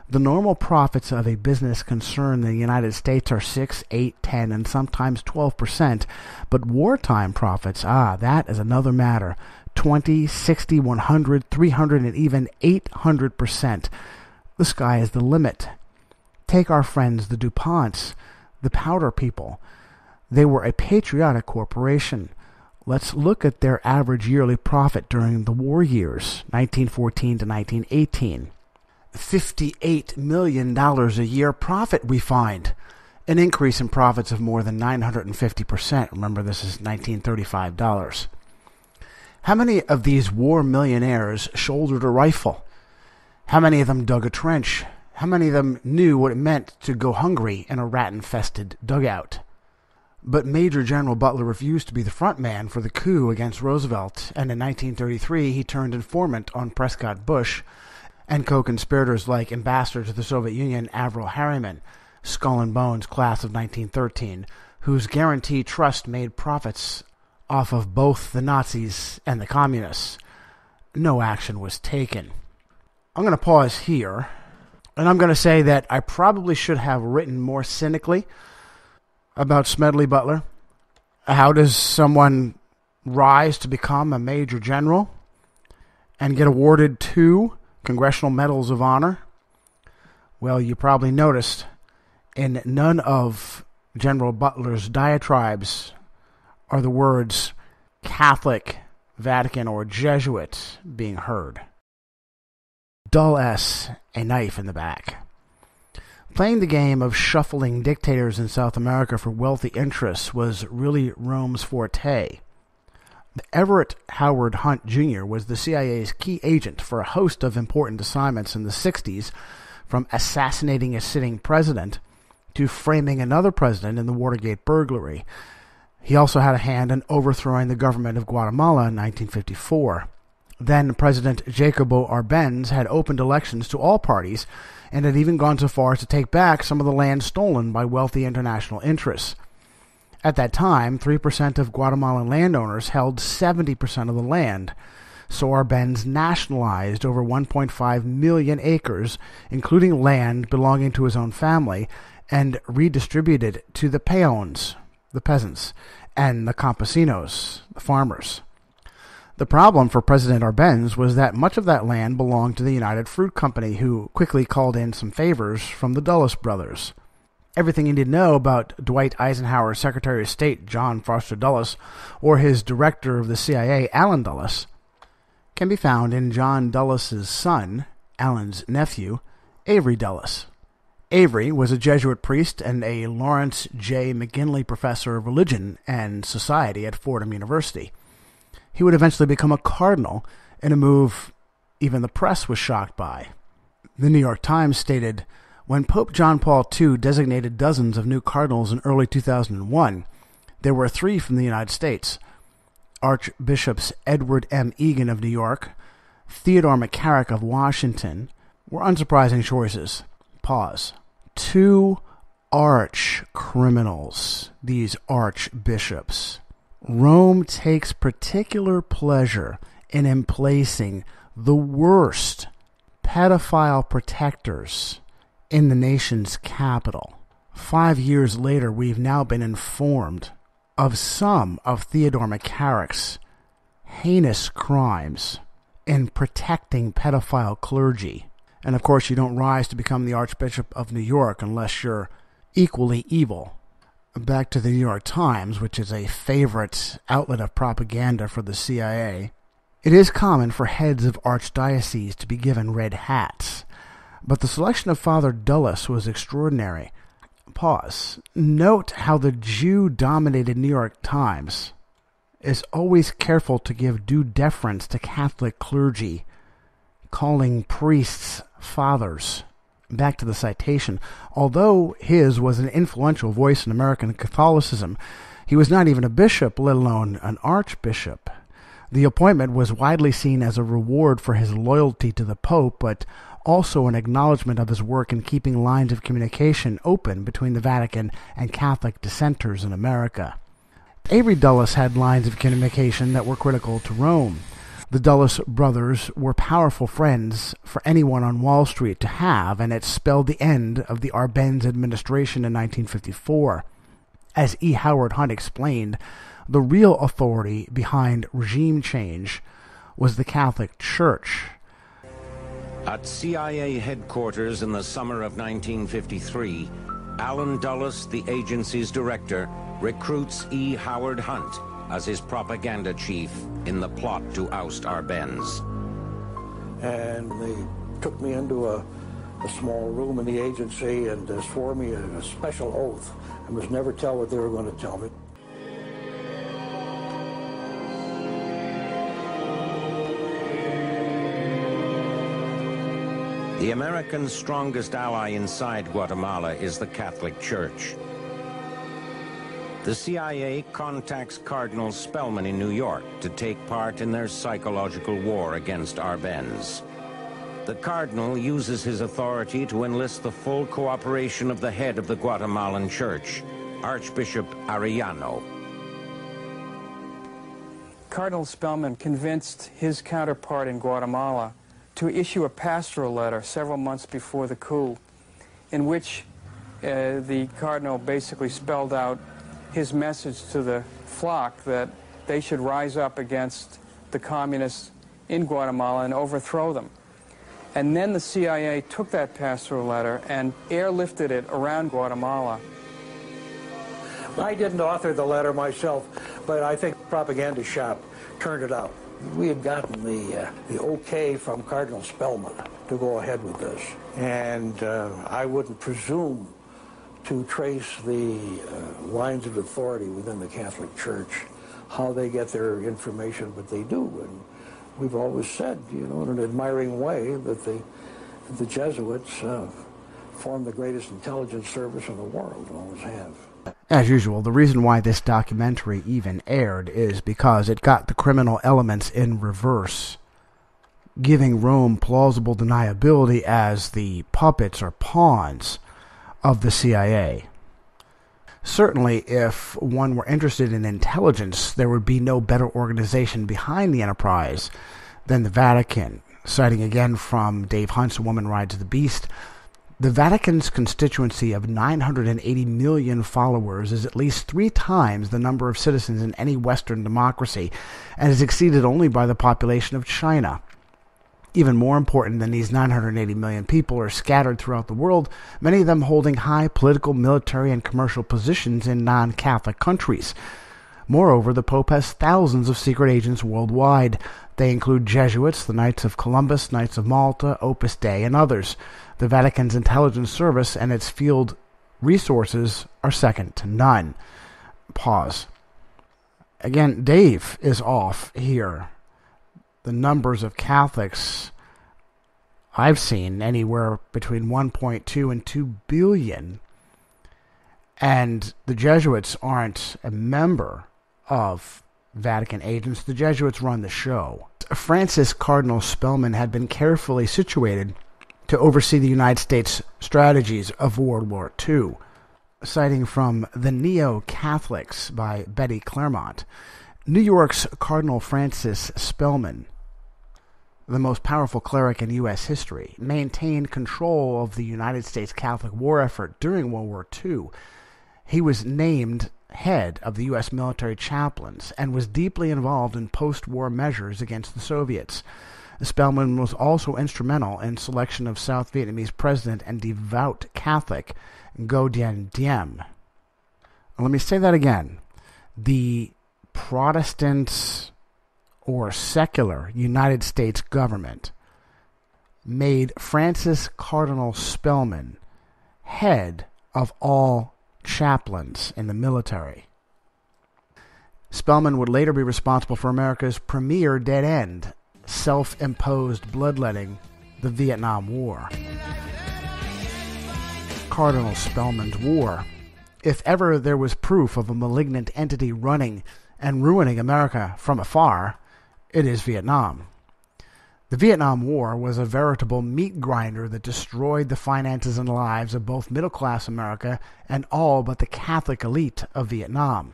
The normal profits of a business concern in the United States are 6, 8, 10, and sometimes 12%, but wartime profits, that is another matter. 20, 60, 100, 300, and even 800%. The sky is the limit. Take our friends the DuPonts, the powder people. They were a patriotic corporation. Let's look at their average yearly profit during the war years, 1914 to 1918. $58 million a year profit, we find. An increase in profits of more than 950%. Remember, this is 1935 dollars. How many of these war millionaires shouldered a rifle? How many of them dug a trench? How many of them knew what it meant to go hungry in a rat-infested dugout? But Major General Butler refused to be the front man for the coup against Roosevelt, and in 1933 he turned informant on Prescott Bush and co-conspirators like Ambassador to the Soviet Union Averell Harriman, Skull and Bones class of 1913, whose guarantee trust made profits off of both the Nazis and the Communists. No action was taken. I'm going to pause here, and I'm going to say that I probably should have written more cynically about Smedley Butler. How does someone rise to become a major general and get awarded 2 Congressional Medals of Honor? Well, you probably noticed in none of General Butler's diatribes are the words Catholic, Vatican, or Jesuit being heard. Dull S, a knife in the back. Playing the game of shuffling dictators in South America for wealthy interests was really Rome's forte. Everett Howard Hunt Jr. was the CIA's key agent for a host of important assignments in the 60s, from assassinating a sitting president to framing another president in the Watergate burglary. He also had a hand in overthrowing the government of Guatemala in 1954. Then President Jacobo Arbenz had opened elections to all parties and had even gone so far as to take back some of the land stolen by wealthy international interests. At that time, 3% of Guatemalan landowners held 70% of the land, so Arbenz nationalized over 1.5 million acres, including land belonging to his own family, and redistributed to the peons, the peasants, and the campesinos, the farmers. The problem for President Arbenz was that much of that land belonged to the United Fruit Company, who quickly called in some favors from the Dulles brothers. Everything you need to know about Dwight Eisenhower's Secretary of State, John Foster Dulles, or his director of the CIA, Allen Dulles, can be found in John Dulles' son, Allen's nephew, Avery Dulles. Avery was a Jesuit priest and a Lawrence J. McGinley Professor of Religion and Society at Fordham University. He would eventually become a cardinal in a move even the press was shocked by. The New York Times stated, "When Pope John Paul II designated dozens of new cardinals in early 2001, there were 3 from the United States. Archbishops Edward M. Egan of New York, Theodore McCarrick of Washington were unsurprising choices." Pause. 2 arch criminals, these archbishops. Rome takes particular pleasure in emplacing the worst pedophile protectors in the nation's capital. 5 years later, we've now been informed of some of Theodore McCarrick's heinous crimes in protecting pedophile clergy. And of course, you don't rise to become the Archbishop of New York unless you're equally evil. Back to the New York Times, which is a favorite outlet of propaganda for the CIA. It is common for heads of archdioceses to be given red hats, but the selection of Father Dulles was extraordinary. Pause. Note how the Jew-dominated New York Times is always careful to give due deference to Catholic clergy, calling priests fathers. Back to the citation. Although his was an influential voice in American Catholicism, he was not even a bishop, let alone an archbishop. The appointment was widely seen as a reward for his loyalty to the Pope, but also an acknowledgement of his work in keeping lines of communication open between the Vatican and Catholic dissenters in America. Avery Dulles had lines of communication that were critical to Rome. The Dulles brothers were powerful friends for anyone on Wall Street to have, and it spelled the end of the Arbenz administration in 1954. As E. Howard Hunt explained, the real authority behind regime change was the Catholic Church. At CIA headquarters in the summer of 1953, Alan Dulles, the agency's director, recruits E. Howard Hunt as his propaganda chief in the plot to oust Arbenz. And they took me into a small room in the agency and swore me a special oath. I must never tell what they were going to tell me. The Americans' strongest ally inside Guatemala is the Catholic Church. The CIA contacts Cardinal Spellman in New York to take part in their psychological war against Arbenz. The Cardinal uses his authority to enlist the full cooperation of the head of the Guatemalan Church, Archbishop Arellano. Cardinal Spellman convinced his counterpart in Guatemala to issue a pastoral letter several months before the coup, in which the Cardinal basically spelled out his message to the flock that they should rise up against the communists in Guatemala and overthrow them. And then the CIA took that pastoral letter and airlifted it around Guatemala. I didn't author the letter myself, but I think the propaganda shop turned it out. We had gotten the okay from Cardinal Spellman to go ahead with this, and I wouldn't presume to trace the lines of authority within the Catholic Church, how they get their information, but they do. And we've always said, you know, in an admiring way, that the Jesuits form the greatest intelligence service in the world, and always have. As usual, the reason why this documentary even aired is because it got the criminal elements in reverse, giving Rome plausible deniability as the puppets or pawns of the CIA. Certainly, if one were interested in intelligence, there would be no better organization behind the enterprise than the Vatican. Citing again from Dave Hunt's A Woman Rides the Beast, the Vatican's constituency of 980 million followers is at least 3 times the number of citizens in any Western democracy, and is exceeded only by the population of China. Even more important than these 980 million people are scattered throughout the world, many of them holding high political, military, and commercial positions in non-Catholic countries. Moreover, the Pope has thousands of secret agents worldwide. They include Jesuits, the Knights of Columbus, Knights of Malta, Opus Dei, and others. The Vatican's intelligence service and its field resources are second to none. Pause. Again, Dave is off here. The numbers of Catholics I've seen anywhere between 1.2 and 2 billion. And the Jesuits aren't a member of Vatican agents. The Jesuits run the show. Francis Cardinal Spellman had been carefully situated to oversee the United States strategies of World War II. Citing from The Neo-Catholics by Betty Claremont, New York's Cardinal Francis Spellman, the most powerful cleric in U.S. history, maintained control of the United States Catholic war effort during World War II. He was named head of the U.S. military chaplains and was deeply involved in post-war measures against the Soviets. Spellman was also instrumental in selection of South Vietnamese president and devout Catholic Ngo Dien Diem. Let me say that again. The Protestant or secular United States government made Francis Cardinal Spellman head of all chaplains in the military. Spellman would later be responsible for America's premier dead-end, self-imposed bloodletting, the Vietnam War. Cardinal Spellman's war. If ever there was proof of a malignant entity running and ruining America from afar, it is Vietnam. The Vietnam War was a veritable meat grinder that destroyed the finances and lives of both middle-class America and all but the Catholic elite of Vietnam.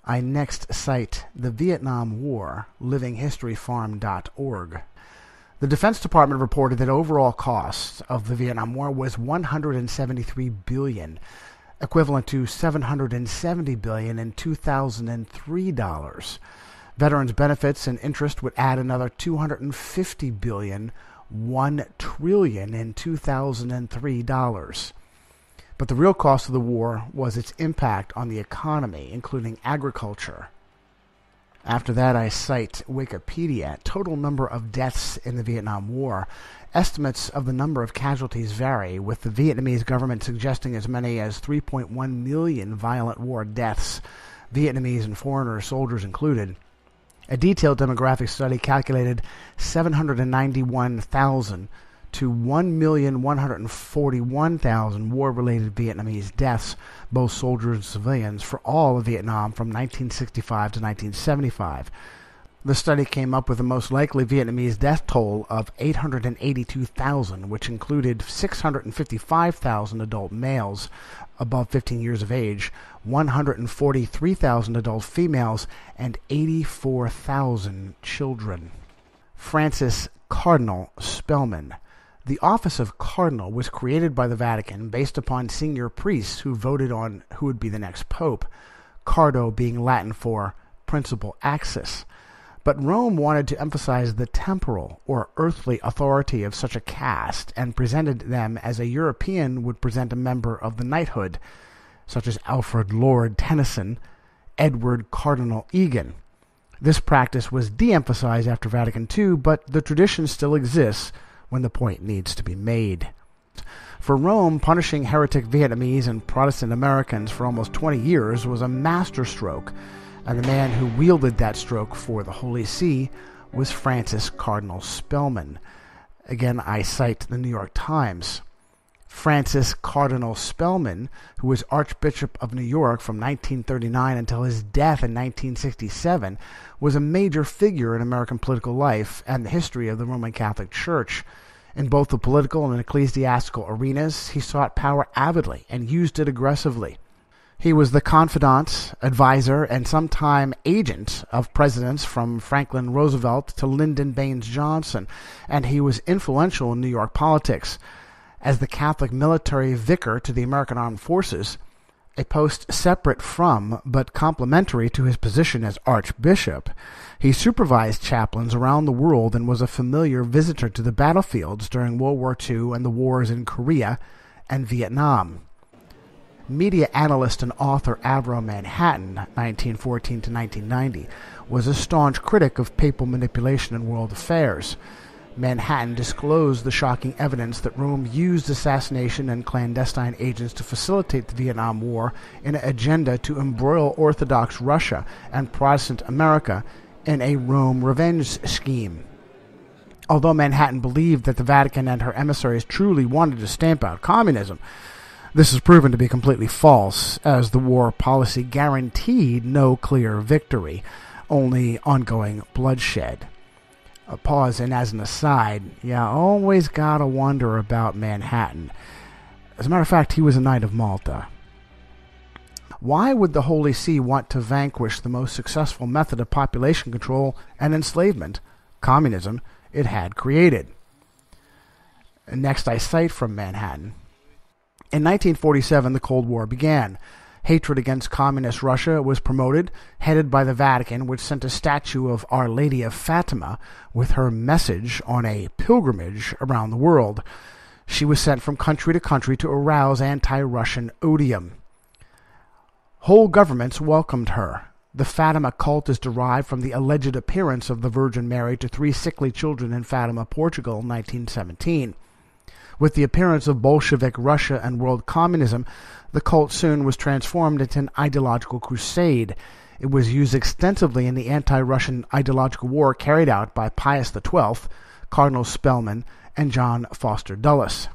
I next cite the Vietnam War, livinghistoryfarm.org. The Defense Department reported that overall cost of the Vietnam War was $173 billion, equivalent to $770 billion in 2003 dollars. Veterans benefits and interest would add another $250 billion, $1 trillion in 2003 dollars. But the real cost of the war was its impact on the economy, including agriculture. After that, I cite Wikipedia. Total number of deaths in the Vietnam War. Estimates of the number of casualties vary, with the Vietnamese government suggesting as many as 3.1 million violent war deaths, Vietnamese and foreigner soldiers included. A detailed demographic study calculated 791,000 to 1,141,000 war-related Vietnamese deaths, both soldiers and civilians, for all of Vietnam from 1965 to 1975. The study came up with the most likely Vietnamese death toll of 882,000, which included 655,000 adult males above 15 years of age, 143,000 adult females, and 84,000 children. Francis Cardinal Spellman. The office of cardinal was created by the Vatican based upon senior priests who voted on who would be the next pope, cardo being Latin for principal axis. But Rome wanted to emphasize the temporal or earthly authority of such a caste and presented them as a European would present a member of the knighthood, such as Alfred Lord Tennyson, Edward Cardinal Egan. This practice was de-emphasized after Vatican II, but the tradition still exists when the point needs to be made. For Rome, punishing heretic Vietnamese and Protestant Americans for almost 20 years was a masterstroke, and the man who wielded that stroke for the Holy See was Francis Cardinal Spellman. Again, I cite the New York Times. Francis Cardinal Spellman, who was Archbishop of New York from 1939 until his death in 1967, was a major figure in American political life and the history of the Roman Catholic Church. In both the political and ecclesiastical arenas, he sought power avidly and used it aggressively. He was the confidant, advisor, and sometime agent of presidents from Franklin Roosevelt to Lyndon Baines Johnson, and he was influential in New York politics. As the Catholic military vicar to the American Armed Forces, a post separate from but complementary to his position as Archbishop, he supervised chaplains around the world and was a familiar visitor to the battlefields during World War II and the wars in Korea and Vietnam. Media analyst and author Avro Manhattan, 1914 to 1990, was a staunch critic of papal manipulation in world affairs. Manhattan disclosed the shocking evidence that Rome used assassination and clandestine agents to facilitate the Vietnam War in an agenda to embroil Orthodox Russia and Protestant America in a Rome revenge scheme. Although Manhattan believed that the Vatican and her emissaries truly wanted to stamp out communism, this is proven to be completely false, as the war policy guaranteed no clear victory, only ongoing bloodshed. A pause, and as an aside, you always gotta wonder about Manhattan. As a matter of fact, he was a Knight of Malta. Why would the Holy See want to vanquish the most successful method of population control and enslavement, communism, it had created? Next, I cite from Manhattan. In 1947, the Cold War began. Hatred against communist Russia was promoted, headed by the Vatican, which sent a statue of Our Lady of Fatima with her message on a pilgrimage around the world. She was sent from country to country to arouse anti-Russian odium. Whole governments welcomed her. The Fatima cult is derived from the alleged appearance of the Virgin Mary to 3 sickly children in Fatima, Portugal, in 1917. With the appearance of Bolshevik Russia and world communism, the cult soon was transformed into an ideological crusade. It was used extensively in the anti-Russian ideological war carried out by Pius XII, Cardinal Spellman, and John Foster Dulles.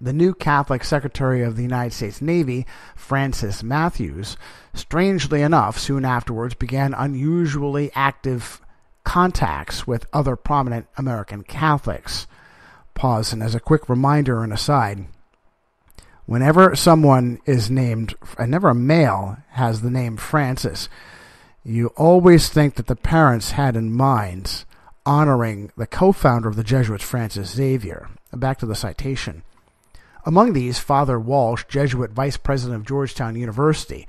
The new Catholic Secretary of the United States Navy, Francis Matthews, strangely enough, soon afterwards began unusually active contacts with other prominent American Catholics. Pause, and as a quick reminder and aside, whenever someone is named, whenever a male has the name Francis, you always think that the parents had in mind honoring the co-founder of the Jesuits, Francis Xavier. Back to the citation. Among these, Father Walsh, Jesuit Vice President of Georgetown University,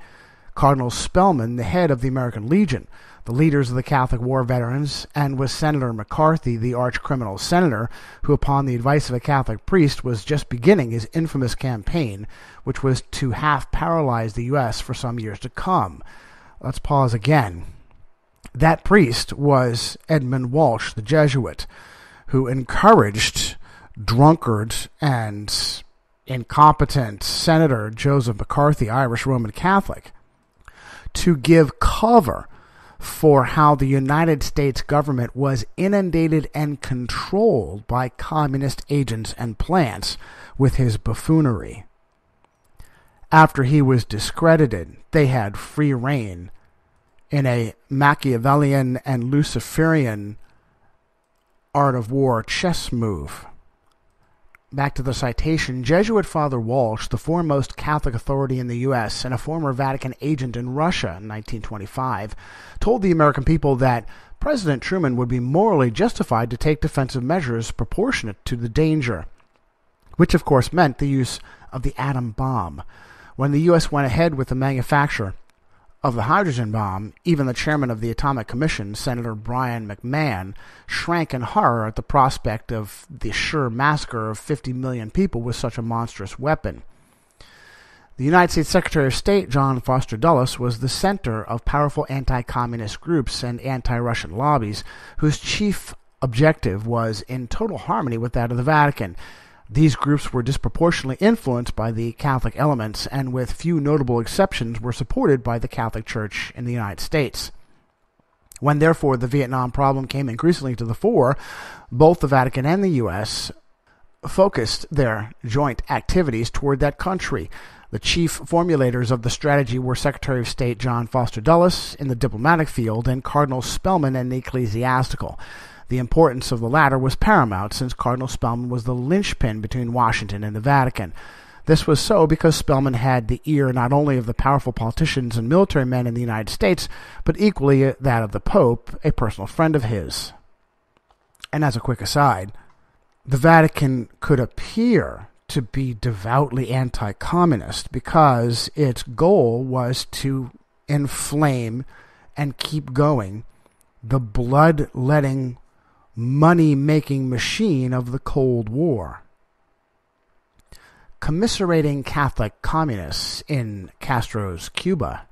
Cardinal Spellman, the head of the American Legion, the leaders of the Catholic War veterans, and was Senator McCarthy, the arch-criminal senator, who upon the advice of a Catholic priest was just beginning his infamous campaign, which was to half paralyze the U.S. for some years to come. Let's pause again. That priest was Edmund Walsh, the Jesuit, who encouraged drunkard and incompetent Senator Joseph McCarthy, Irish Roman Catholic, to give cover for how the United States government was inundated and controlled by communist agents and plants with his buffoonery. After he was discredited, they had free rein in a Machiavellian and Luciferian art of war chess move. Back to the citation, Jesuit Father Walsh, the foremost Catholic authority in the U.S. and a former Vatican agent in Russia in 1925, told the American people that President Truman would be morally justified to take defensive measures proportionate to the danger, which of course meant the use of the atom bomb. When the U.S. went ahead with the manufacture of the hydrogen bomb, even the chairman of the Atomic Commission, Senator Brian McMahon, shrank in horror at the prospect of the sure massacre of 50 million people with such a monstrous weapon. The United States Secretary of State, John Foster Dulles, was the center of powerful anti-communist groups and anti-Russian lobbies, whose chief objective was in total harmony with that of the Vatican. These groups were disproportionately influenced by the Catholic elements and with few notable exceptions were supported by the Catholic Church in the United States. When therefore the Vietnam problem came increasingly to the fore, both the Vatican and the U.S. focused their joint activities toward that country. The chief formulators of the strategy were Secretary of State John Foster Dulles in the diplomatic field and Cardinal Spellman in the ecclesiastical. The importance of the latter was paramount, since Cardinal Spellman was the linchpin between Washington and the Vatican. This was so because Spellman had the ear not only of the powerful politicians and military men in the United States, but equally that of the Pope, a personal friend of his. And as a quick aside, the Vatican could appear to be devoutly anti-communist because its goal was to inflame and keep going the blood-letting, money-making machine of the Cold War. Commiserating Catholic communists in Castro's Cuba,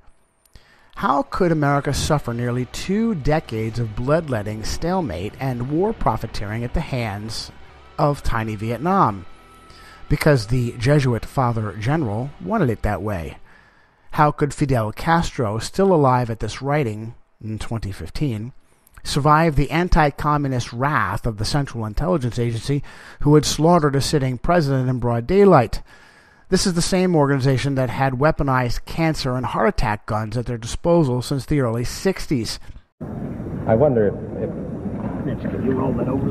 how could America suffer nearly 2 decades of bloodletting, stalemate, and war profiteering at the hands of tiny Vietnam? Because the Jesuit Father General wanted it that way. How could Fidel Castro, still alive at this writing in 2015, survived the anti-communist wrath of the Central Intelligence Agency, who had slaughtered a sitting president in broad daylight? This is the same organization that had weaponized cancer and heart attack guns at their disposal since the early 60s. I wonder if you roll that over.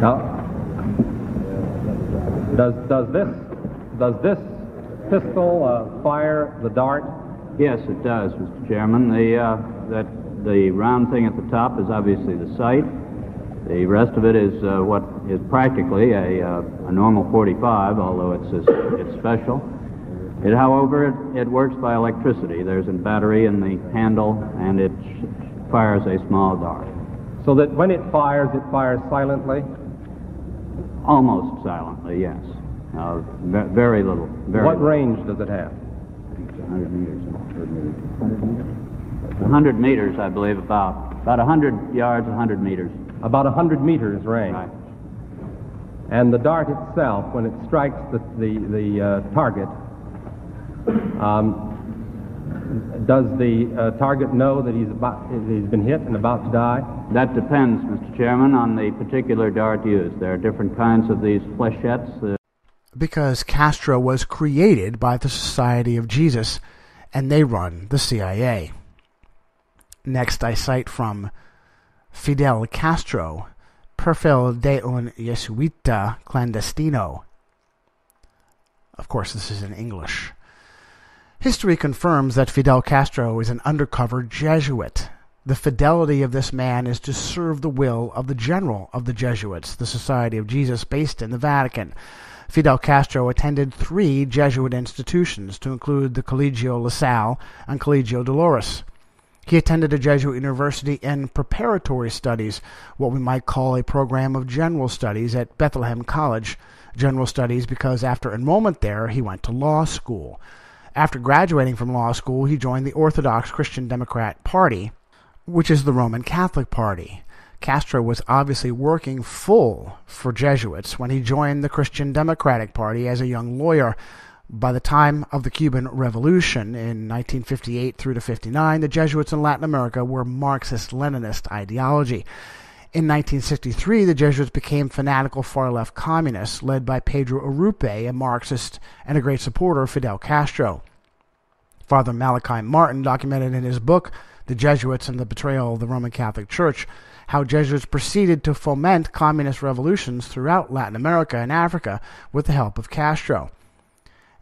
Now, does this pistol fire the dart? Yes, it does, Mr. Chairman. The round thing at the top is obviously the sight. The rest of it is what is practically a normal 45, although it's special. However, it works by electricity. There's a battery in the handle, and it fires a small dart. So that when it fires silently? Almost silently, yes. Very little. What range does it have? 100 meters. 100 meters, I believe, about 100 yards, 100 meters. About 100 meters range. Right. And the dart itself, when it strikes the target, does the target know that he's been hit and about to die? That depends, Mr. Chairman, on the particular dart used. There are different kinds of these flechettes. Because Castro was created by the Society of Jesus, and they run the CIA. Next, I cite from Fidel Castro, Perfil de un Jesuita Clandestino. Of course, this is in English. History confirms that Fidel Castro is an undercover Jesuit. The fidelity of this man is to serve the will of the general of the Jesuits, the Society of Jesus, based in the Vatican. Fidel Castro attended 3 Jesuit institutions, to include the Colegio La Salle and Colegio Dolores. He attended a Jesuit university in preparatory studies, what we might call a program of general studies at Bethlehem College. General studies because after enrollment there, he went to law school. After graduating from law school, he joined the Orthodox Christian Democrat Party, which is the Roman Catholic Party. Castro was obviously working full for Jesuits when he joined the Christian Democratic Party as a young lawyer. By the time of the Cuban Revolution in 1958 through to 59, the Jesuits in Latin America were Marxist-Leninist ideology. In 1963, the Jesuits became fanatical far-left communists led by Pedro Urrupe, a Marxist and a great supporter of Fidel Castro. Father Malachi Martin documented in his book, The Jesuits and the Betrayal of the Roman Catholic Church, how Jesuits proceeded to foment communist revolutions throughout Latin America and Africa with the help of Castro.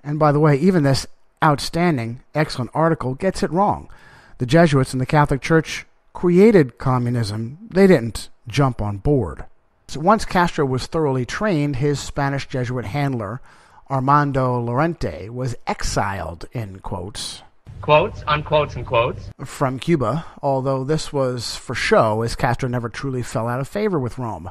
And by the way, even this outstanding, excellent article gets it wrong. The Jesuits and the Catholic Church created communism. They didn't jump on board. So once Castro was thoroughly trained, his Spanish Jesuit handler, Armando Lorente, was exiled, in quotes, unquotes, and quotes, from Cuba, although this was for show, as Castro never truly fell out of favor with Rome.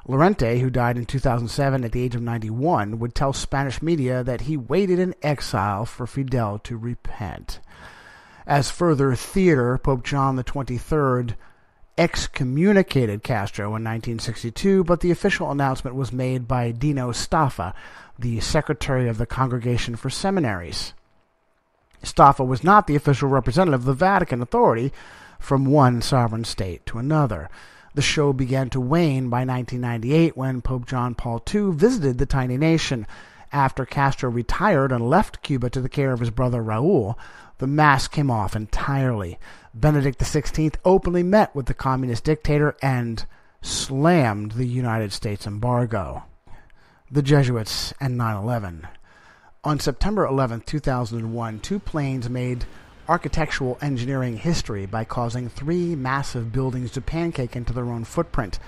Lorente, who died in 2007 at the age of 91, would tell Spanish media that he waited in exile for Fidel to repent. As further theater, Pope John XXIII excommunicated Castro in 1962, but the official announcement was made by Dino Staffa, the secretary of the Congregation for Seminaries. Staffa was not the official representative of the Vatican authority from one sovereign state to another. The show began to wane by 1998 when Pope John Paul II visited the tiny nation. After Castro retired and left Cuba to the care of his brother Raul, the mask came off entirely. Benedict XVI openly met with the communist dictator and slammed the United States embargo. The Jesuits and 9/11. On September 11, 2001, 2 planes made architectural engineering history by causing 3 massive buildings to pancake into their own footprint: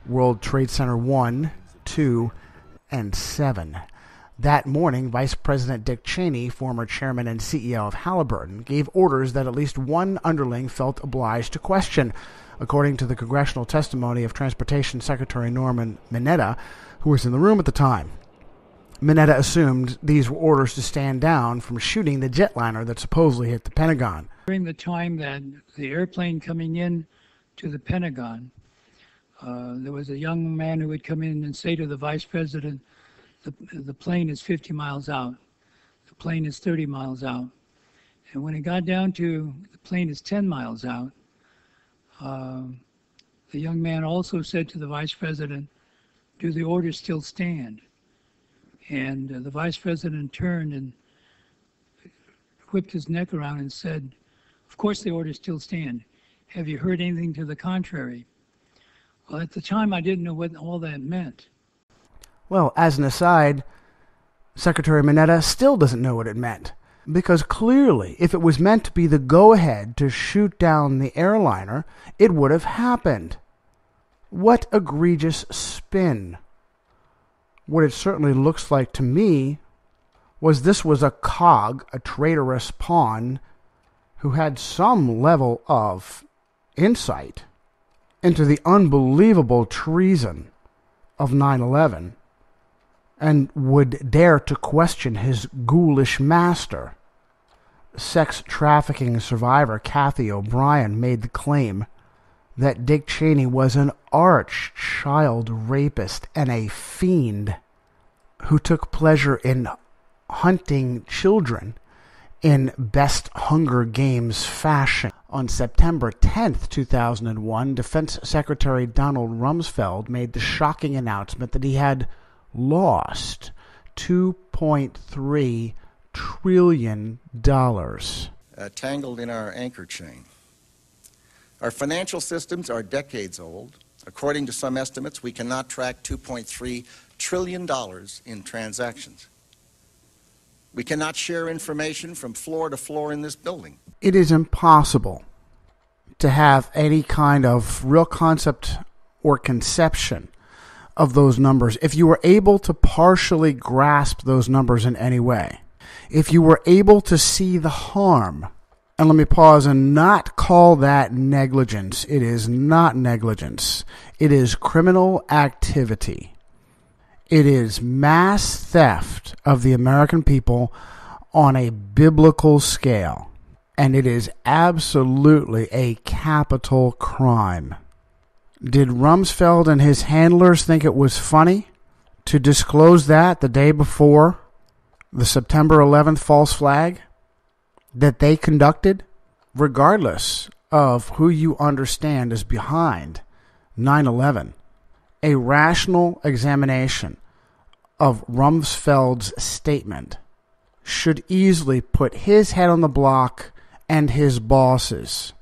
World Trade Center 1, 2, and 7. That morning, Vice President Dick Cheney, former chairman and CEO of Halliburton, gave orders that at least one underling felt obliged to question, according to the congressional testimony of Transportation Secretary Norman Mineta, who was in the room at the time. Mineta assumed these were orders to stand down from shooting the jetliner that supposedly hit the Pentagon. During the time that the airplane coming in to the Pentagon, there was a young man who would come in and say to the vice president, the plane is 50 miles out. The plane is 30 miles out. And when it got down to the plane is 10 miles out, the young man also said to the vice president, do the orders still stand? And the vice president turned and whipped his neck around and said, of course the orders still stand. Have you heard anything to the contrary? Well, at the time I didn't know what all that meant. Well, as an aside, Secretary Mineta still doesn't know what it meant. Because clearly, if it was meant to be the go-ahead to shoot down the airliner, it would have happened. What egregious spin. What it certainly looks like to me was this was a cog, a traitorous pawn, who had some level of insight into the unbelievable treason of 9/11 and would dare to question his ghoulish master. Sex trafficking survivor Kathy O'Brien made the claim that Dick Cheney was an arch child rapist and a fiend who took pleasure in hunting children in best Hunger Games fashion. On September 10th, 2001, Defense Secretary Donald Rumsfeld made the shocking announcement that he had lost $2.3 trillion. Tangled in our anchor chain. Our financial systems are decades old. According to some estimates, we cannot track $2.3 trillion in transactions. We cannot share information from floor to floor in this building. It is impossible to have any kind of real concept or conception of those numbers if you were able to partially grasp those numbers in any way. If you were able to see the harm, and let me pause and not call that negligence. It is not negligence. It is criminal activity. It is mass theft of the American people on a biblical scale. And it is absolutely a capital crime. Did Rumsfeld and his handlers think it was funny to disclose that the day before the September 11th false flag that they conducted? Regardless of who you understand is behind 9/11, a rational examination of Rumsfeld's statement should easily put his head on the block and his bosses.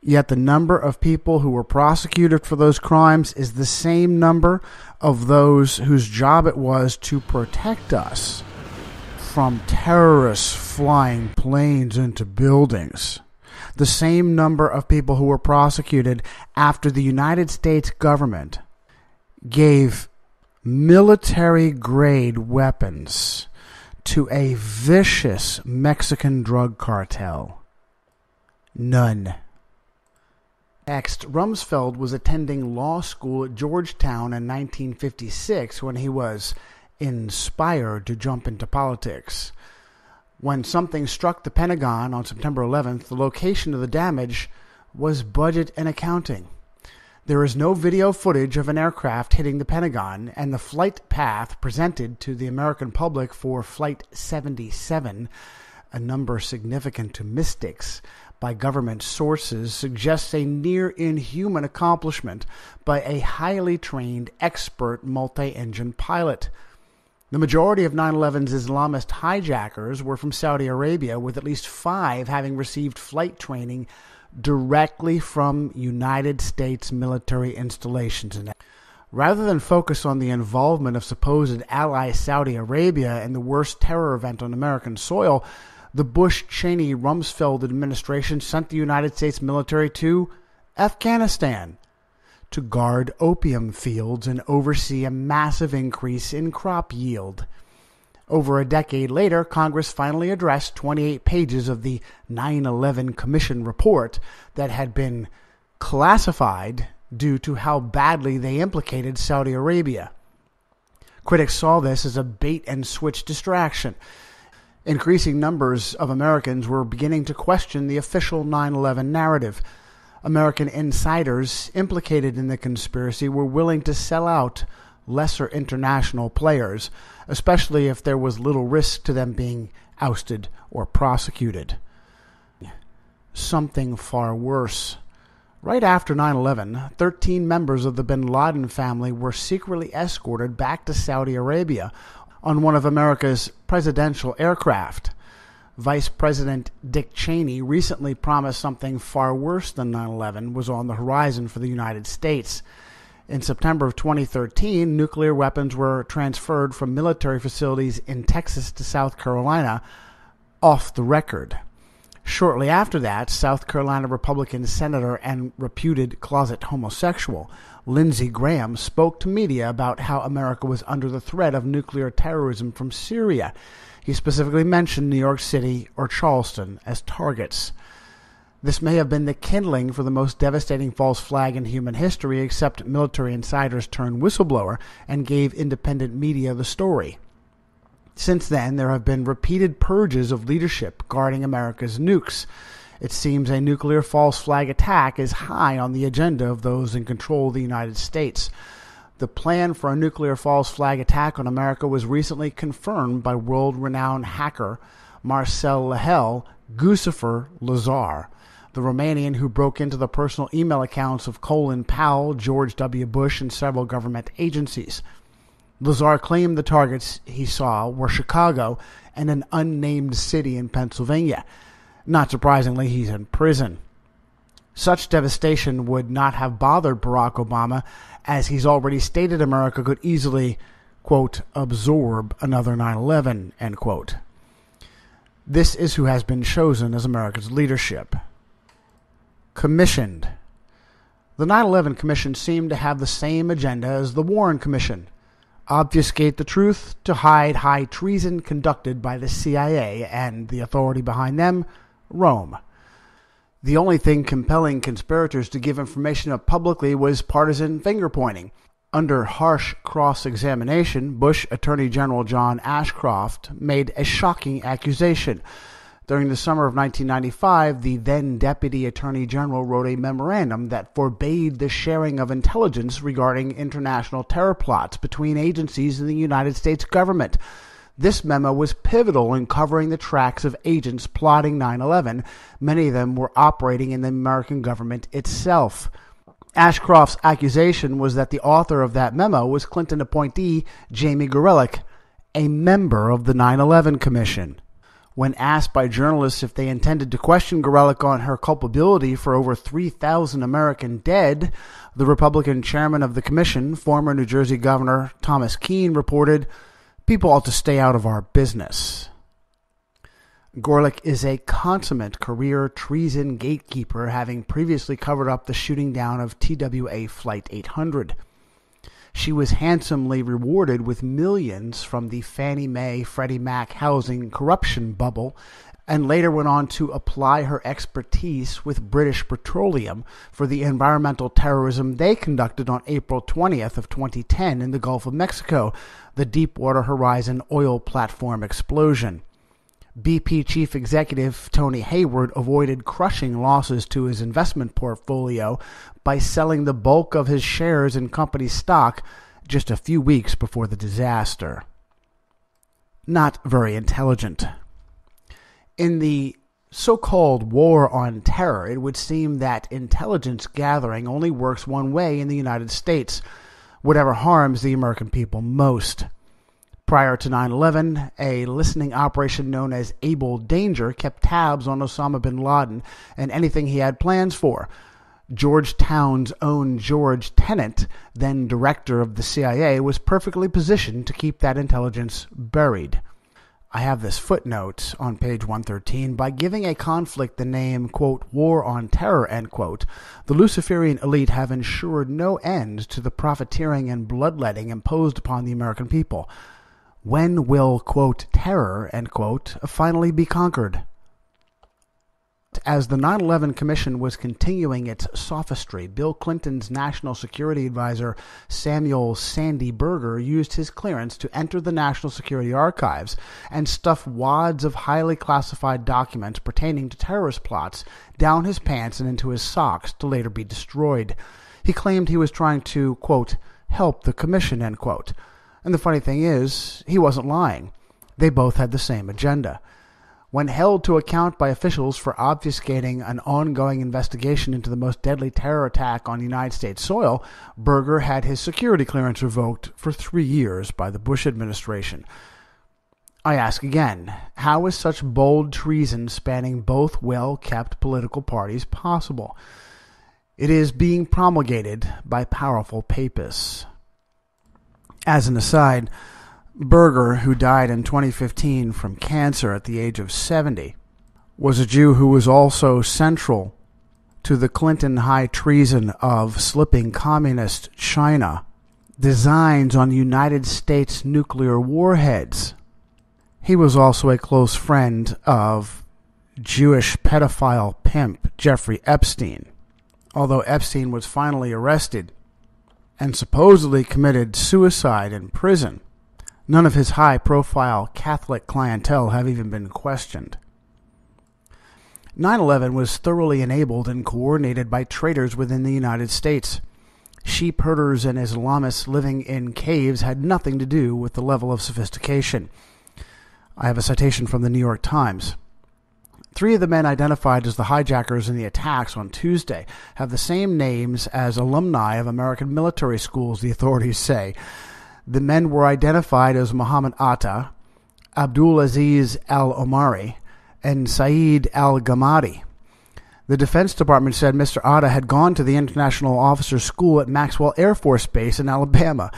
Yet the number of people who were prosecuted for those crimes is the same number of those whose job it was to protect us from terrorists flying planes into buildings. The same number of people who were prosecuted after the United States government gave military-grade weapons to a vicious Mexican drug cartel. None. Next, Rumsfeld was attending law school at Georgetown in 1956 when he was inspired to jump into politics. When something struck the Pentagon on September 11th, the location of the damage was budget and accounting. There is no video footage of an aircraft hitting the Pentagon, and the flight path presented to the American public for Flight 77, a number significant to mystics by government sources, suggests a near-inhuman accomplishment by a highly trained, expert multi-engine pilot. The majority of 9/11's Islamist hijackers were from Saudi Arabia, with at least 5 having received flight training directly from United States military installations. Rather than focus on the involvement of supposed ally Saudi Arabia in the worst terror event on American soil, the Bush-Cheney-Rumsfeld administration sent the United States military to Afghanistan to guard opium fields and oversee a massive increase in crop yield. Over a decade later, Congress finally addressed 28 pages of the 9/11 Commission report that had been classified due to how badly they implicated Saudi Arabia. Critics saw this as a bait-and-switch distraction. Increasing numbers of Americans were beginning to question the official 9/11 narrative. American insiders implicated in the conspiracy were willing to sell out lesser international players, especially if there was little risk to them being ousted or prosecuted. Something far worse. Right after 9/11, 13 members of the bin Laden family were secretly escorted back to Saudi Arabia on one of America's presidential aircraft. Vice President Dick Cheney recently promised something far worse than 9/11 was on the horizon for the United States. In September of 2013, nuclear weapons were transferred from military facilities in Texas to South Carolina off the record. Shortly after that, South Carolina Republican Senator and reputed closet homosexual Lindsey Graham spoke to media about how America was under the threat of nuclear terrorism from Syria. He specifically mentioned New York City or Charleston as targets. This may have been the kindling for the most devastating false flag in human history, except military insiders turned whistleblower and gave independent media the story. Since then, there have been repeated purges of leadership guarding America's nukes. It seems a nuclear false flag attack is high on the agenda of those in control of the United States. The plan for a nuclear false flag attack on America was recently confirmed by world-renowned hacker Marcel Guccifer Lazar, the Romanian who broke into the personal email accounts of Colin Powell, George W. Bush, and several government agencies. Lazar claimed the targets he saw were Chicago and an unnamed city in Pennsylvania. Not surprisingly, he's in prison. Such devastation would not have bothered Barack Obama, as he's already stated America could easily, quote, absorb another 9/11, end quote. This is who has been chosen as America's leadership. Commissioned. The 9/11 Commission seemed to have the same agenda as the Warren Commission: obfuscate the truth to hide high treason conducted by the CIA and the authority behind them, Rome. The only thing compelling conspirators to give information up publicly was partisan finger-pointing. Under harsh cross-examination, Bush Attorney General John Ashcroft made a shocking accusation. During the summer of 1995, the then Deputy Attorney General wrote a memorandum that forbade the sharing of intelligence regarding international terror plots between agencies in the United States government. This memo was pivotal in covering the tracks of agents plotting 9/11. Many of them were operating in the American government itself. Ashcroft's accusation was that the author of that memo was Clinton appointee Jamie Gorelick, a member of the 9/11 Commission. When asked by journalists if they intended to question Gorelick on her culpability for over 3,000 American dead, the Republican chairman of the commission, former New Jersey Governor Thomas Keene, reported, "People ought to stay out of our business." Gorelick is a consummate career treason gatekeeper, having previously covered up the shooting down of TWA Flight 800. She was handsomely rewarded with millions from the Fannie Mae Freddie Mac housing corruption bubble, and later went on to apply her expertise with British Petroleum for the environmental terrorism they conducted on April 20th of 2010 in the Gulf of Mexico, the Deepwater Horizon oil platform explosion. BP chief executive Tony Hayward avoided crushing losses to his investment portfolio by selling the bulk of his shares in company stock just a few weeks before the disaster. Not very intelligent. In the so-called war on terror, it would seem that intelligence gathering only works one way in the United States, whatever harms the American people most. Prior to 9/11, a listening operation known as Able Danger kept tabs on Osama bin Laden and anything he had plans for. Georgetown's own George Tenet, then director of the CIA, was perfectly positioned to keep that intelligence buried. I have this footnote on page 113. By giving a conflict the name, quote, war on terror, end quote, the Luciferian elite have ensured no end to the profiteering and bloodletting imposed upon the American people. When will, quote, terror, end quote, finally be conquered? As the 9/11 Commission was continuing its sophistry, Bill Clinton's National Security Advisor Samuel Sandy Berger used his clearance to enter the National Security Archives and stuff wads of highly classified documents pertaining to terrorist plots down his pants and into his socks to later be destroyed. He claimed he was trying to, quote, help the Commission, end quote. And the funny thing is, he wasn't lying. They both had the same agenda. When held to account by officials for obfuscating an ongoing investigation into the most deadly terror attack on United States soil, Berger had his security clearance revoked for 3 years by the Bush administration. I ask again, how is such bold treason spanning both well-kept political parties possible? It is being promulgated by powerful papists. As an aside, Berger, who died in 2015 from cancer at the age of 70, was a Jew who was also central to the Clinton high treason of slipping communist China designs on United States nuclear warheads. He was also a close friend of Jewish pedophile pimp Jeffrey Epstein. Although Epstein was finally arrested and supposedly committed suicide in prison, none of his high-profile Catholic clientele have even been questioned. 9/11 was thoroughly enabled and coordinated by traitors within the United States. Sheep herders and Islamists living in caves had nothing to do with the level of sophistication. I have a citation from the New York Times. 3 of the men identified as the hijackers in the attacks on Tuesday have the same names as alumni of American military schools, the authorities say. The men were identified as Muhammad Atta, Abdul Aziz al-Omari, and Saeed al-Ghamadi. The Defense Department said Mr. Atta had gone to the International Officers School at Maxwell Air Force Base in Alabama,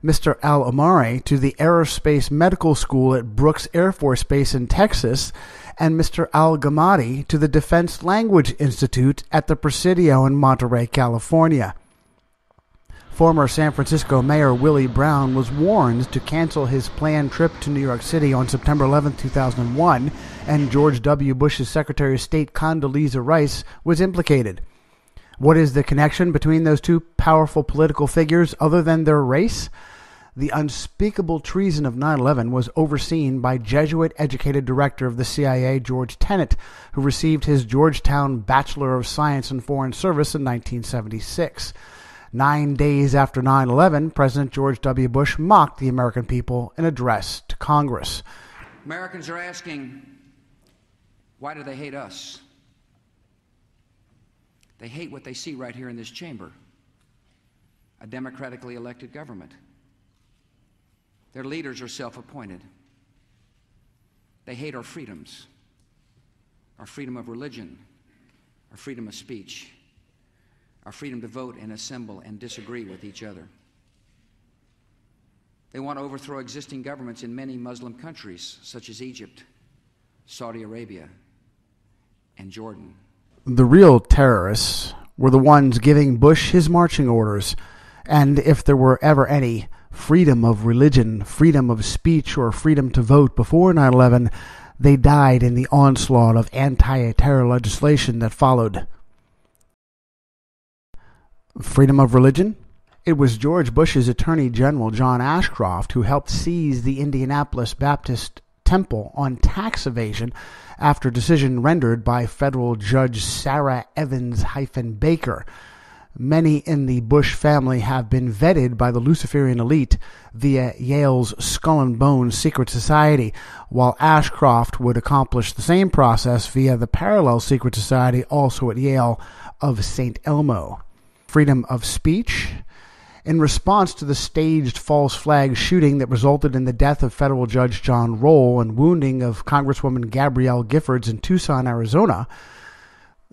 Mr. al-Omari to the Aerospace Medical School at Brooks Air Force Base in Texas, and Mr. al-Ghamadi to the Defense Language Institute at the Presidio in Monterey, California. Former San Francisco Mayor Willie Brown was warned to cancel his planned trip to New York City on September 11, 2001, and George W. Bush's Secretary of State Condoleezza Rice was implicated. What is the connection between those two powerful political figures other than their race? The unspeakable treason of 9/11 was overseen by Jesuit-educated director of the CIA, George Tenet, who received his Georgetown Bachelor of Science in Foreign Service in 1976. 9 days after 9/11, President George W. Bush mocked the American people in an address to Congress. Americans are asking, why do they hate us? They hate what they see right here in this chamber, a democratically elected government. Their leaders are self-appointed. They hate our freedoms, our freedom of religion, our freedom of speech, our freedom to vote and assemble and disagree with each other. They want to overthrow existing governments in many Muslim countries, such as Egypt, Saudi Arabia, and Jordan. The real terrorists were the ones giving Bush his marching orders, and if there were ever any freedom of religion, freedom of speech, or freedom to vote before 9/11, they died in the onslaught of anti-terror legislation that followed. Freedom of religion? It was George Bush's Attorney General John Ashcroft who helped seize the Indianapolis Baptist Temple on tax evasion after decision rendered by federal Judge Sarah Evans-Baker. Many in the Bush family have been vetted by the Luciferian elite via Yale's Skull and Bones secret society, while Ashcroft would accomplish the same process via the parallel secret society also at Yale of St. Elmo. Freedom of speech? In response to the staged false flag shooting that resulted in the death of federal Judge John Roll and wounding of Congresswoman Gabrielle Giffords in Tucson, Arizona,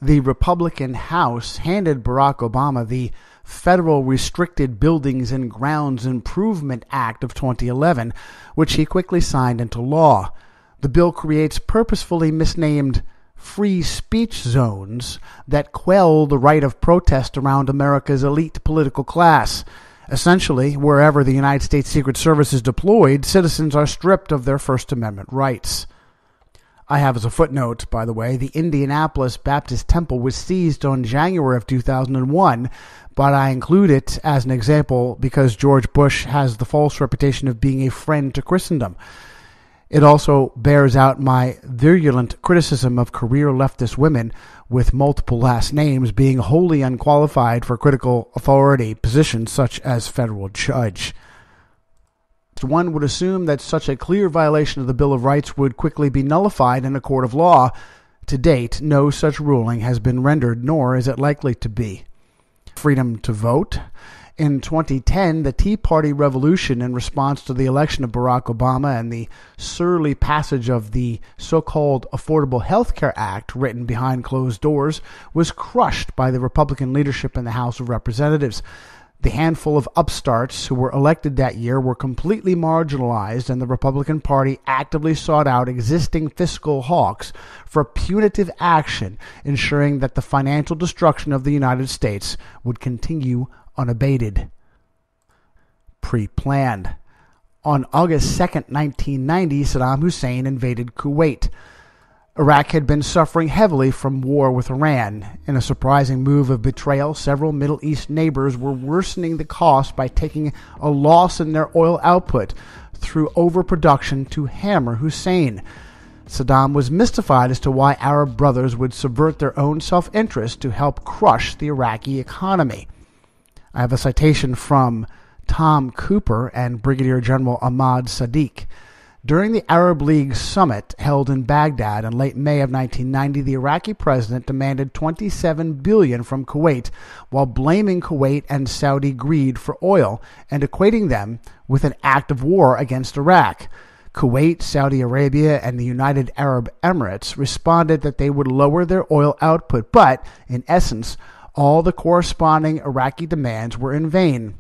the Republican House handed Barack Obama the Federal Restricted Buildings and Grounds Improvement Act of 2011, which he quickly signed into law. The bill creates purposefully misnamed free speech zones that quell the right of protest around America's elite political class. Essentially, wherever the United States Secret Service is deployed, citizens are stripped of their First Amendment rights. I have as a footnote, by the way, the Indianapolis Baptist Temple was seized on January of 2001, but I include it as an example because George Bush has the false reputation of being a friend to Christendom. It also bears out my virulent criticism of career leftist women with multiple last names being wholly unqualified for critical authority positions such as federal judge. One would assume that such a clear violation of the Bill of Rights would quickly be nullified in a court of law. To date, no such ruling has been rendered, nor is it likely to be. Freedom to vote? In 2010, the Tea Party revolution in response to the election of Barack Obama and the surly passage of the so-called Affordable Health Care Act, written behind closed doors, was crushed by the Republican leadership in the House of Representatives. The handful of upstarts who were elected that year were completely marginalized, and the Republican Party actively sought out existing fiscal hawks for punitive action, ensuring that the financial destruction of the United States would continue unabated. Pre-planned. On August 2, 1990, Saddam Hussein invaded Kuwait. Iraq had been suffering heavily from war with Iran. In a surprising move of betrayal, several Middle East neighbors were worsening the cost by taking a loss in their oil output through overproduction to hammer Hussein. Saddam was mystified as to why Arab brothers would subvert their own self-interest to help crush the Iraqi economy. I have a citation from Tom Cooper and Brigadier General Ahmad Sadiq. During the Arab League summit held in Baghdad in late May of 1990, the Iraqi president demanded $27 billion from Kuwait while blaming Kuwait and Saudi greed for oil and equating them with an act of war against Iraq. Kuwait, Saudi Arabia, and the United Arab Emirates responded that they would lower their oil output, but, in essence, all the corresponding Iraqi demands were in vain.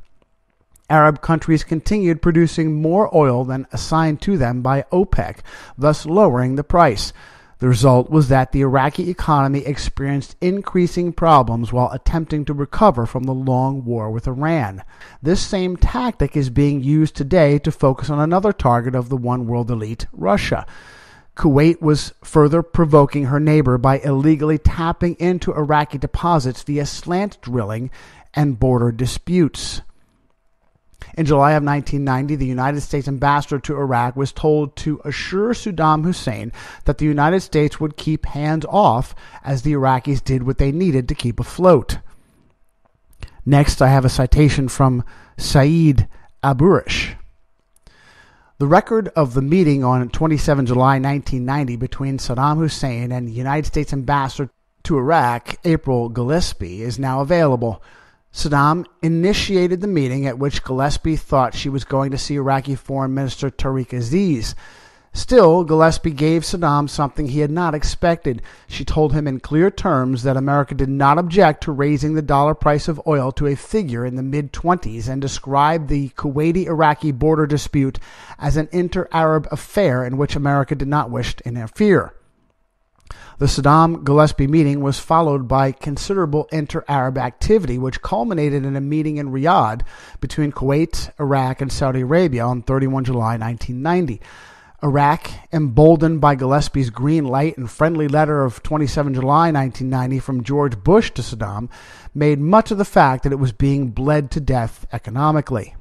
Arab countries continued producing more oil than assigned to them by OPEC, thus lowering the price. The result was that the Iraqi economy experienced increasing problems while attempting to recover from the long war with Iran. This same tactic is being used today to focus on another target of the one world elite, Russia. Kuwait was further provoking her neighbor by illegally tapping into Iraqi deposits via slant drilling and border disputes. In July of 1990, the United States ambassador to Iraq was told to assure Saddam Hussein that the United States would keep hands off as the Iraqis did what they needed to keep afloat. Next, I have a citation from Saeed Aburish. The record of the meeting on 27 July 1990 between Saddam Hussein and United States ambassador to Iraq, April Gillespie, is now available. Saddam initiated the meeting at which Gillespie thought she was going to see Iraqi Foreign Minister Tariq Aziz. Still, Gillespie gave Saddam something he had not expected. She told him in clear terms that America did not object to raising the dollar price of oil to a figure in the mid-20s and described the Kuwaiti-Iraqi border dispute as an inter-Arab affair in which America did not wish to interfere. The Saddam-Gillespie meeting was followed by considerable inter-Arab activity, which culminated in a meeting in Riyadh between Kuwait, Iraq, and Saudi Arabia on 31 July 1990. Iraq, emboldened by Gillespie's green light and friendly letter of 27 July 1990 from George Bush to Saddam, made much of the fact that it was being bled to death economically.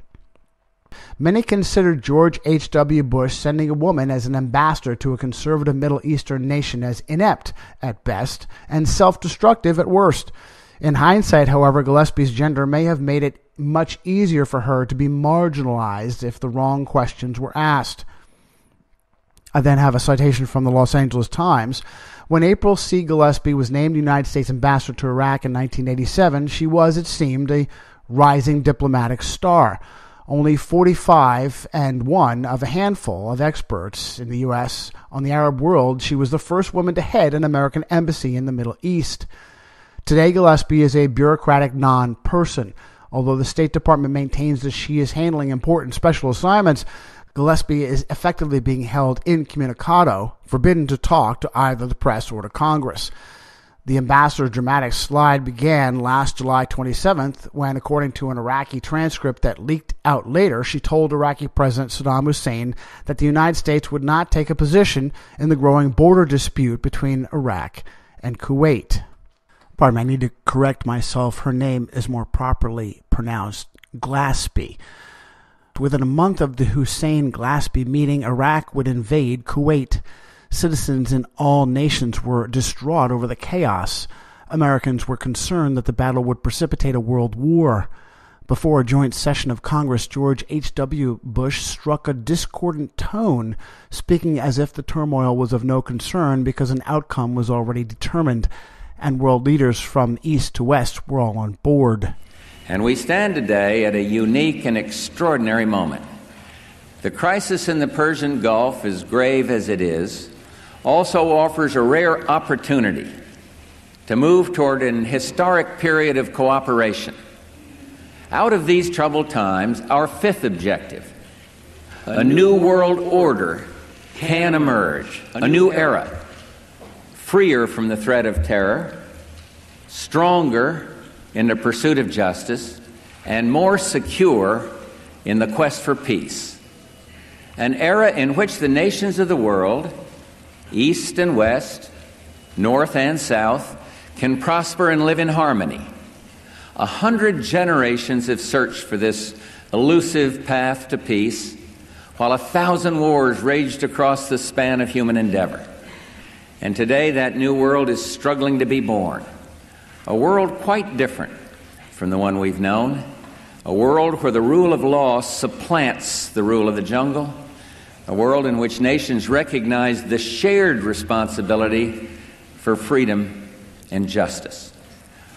Many considered George H.W. Bush sending a woman as an ambassador to a conservative Middle Eastern nation as inept at best and self-destructive at worst. In hindsight, however, Gillespie's gender may have made it much easier for her to be marginalized if the wrong questions were asked. I then have a citation from the Los Angeles Times. When April C. Gillespie was named United States ambassador to Iraq in 1987, she was, it seemed, a rising diplomatic star. Only 45 and one of a handful of experts in the U.S. on the Arab world, she was the first woman to head an American embassy in the Middle East. Today, Gillespie is a bureaucratic non-person. Although the State Department maintains that she is handling important special assignments, Gillespie is effectively being held incommunicado, forbidden to talk to either the press or to Congress. The ambassador's dramatic slide began last July 27th when, according to an Iraqi transcript that leaked out later, she told Iraqi President Saddam Hussein that the United States would not take a position in the growing border dispute between Iraq and Kuwait. Pardon me, I need to correct myself. Her name is more properly pronounced Gillespie. Within a month of the Hussein-Gillespie meeting, Iraq would invade Kuwait. Citizens in all nations were distraught over the chaos. Americans were concerned that the battle would precipitate a world war. Before a joint session of Congress, George H.W. Bush struck a discordant tone, speaking as if the turmoil was of no concern because an outcome was already determined, and world leaders from east to west were all on board. And we stand today at a unique and extraordinary moment. The crisis in the Persian Gulf, as grave as it is, also offers a rare opportunity to move toward an historic period of cooperation. Out of these troubled times, our fifth objective, a new world order, can emerge, a new era, freer from the threat of terror, stronger in the pursuit of justice, and more secure in the quest for peace. An era in which the nations of the world East and West, North and South, can prosper and live in harmony. 100 generations have searched for this elusive path to peace, while 1,000 wars raged across the span of human endeavor. And today that new world is struggling to be born, a world quite different from the one we've known, a world where the rule of law supplants the rule of the jungle, a world in which nations recognize the shared responsibility for freedom and justice,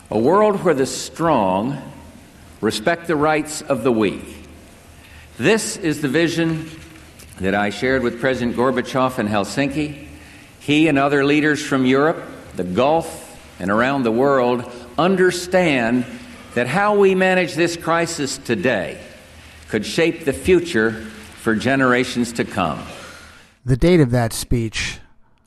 a world where the strong respect the rights of the weak. This is the vision that I shared with President Gorbachev in Helsinki. He and other leaders from Europe, the Gulf, and around the world understand that how we manage this crisis today could shape the future for generations to come. The date of that speech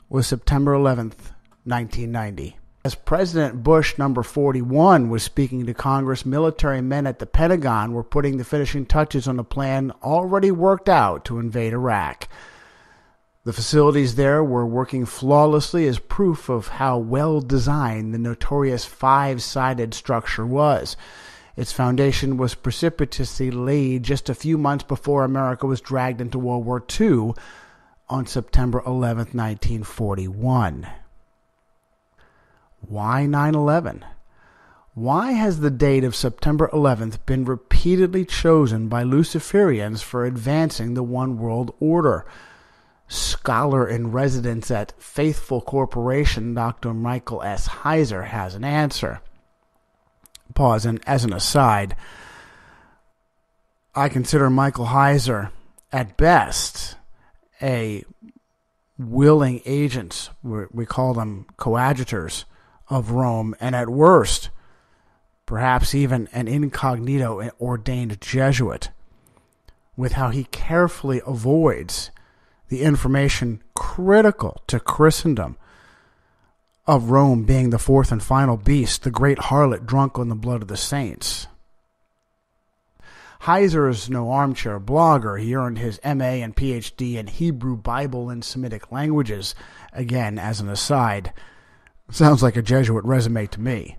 was September 11th, 1990. As President Bush number 41 was speaking to Congress, military men at the Pentagon were putting the finishing touches on a plan already worked out to invade Iraq. The facilities there were working flawlessly as proof of how well designed the notorious five-sided structure was. Its foundation was precipitously laid just a few months before America was dragged into World War II on September 11, 1941. Why 9/11? Why has the date of September 11th been repeatedly chosen by Luciferians for advancing the one world order? Scholar in residence at Faithful Corporation, Dr. Michael S. Heiser, has an answer. Pause, and as an aside, I consider Michael Heiser, at best, a willing agent, we call them coadjutors, of Rome, and at worst, perhaps even an incognito ordained Jesuit, with how he carefully avoids the information critical to Christendom of Rome being the fourth and final beast, the great harlot drunk on the blood of the saints. Heiser is no armchair blogger. He earned his M.A. and Ph.D. in Hebrew, Bible, and Semitic languages. Again, as an aside, sounds like a Jesuit resume to me.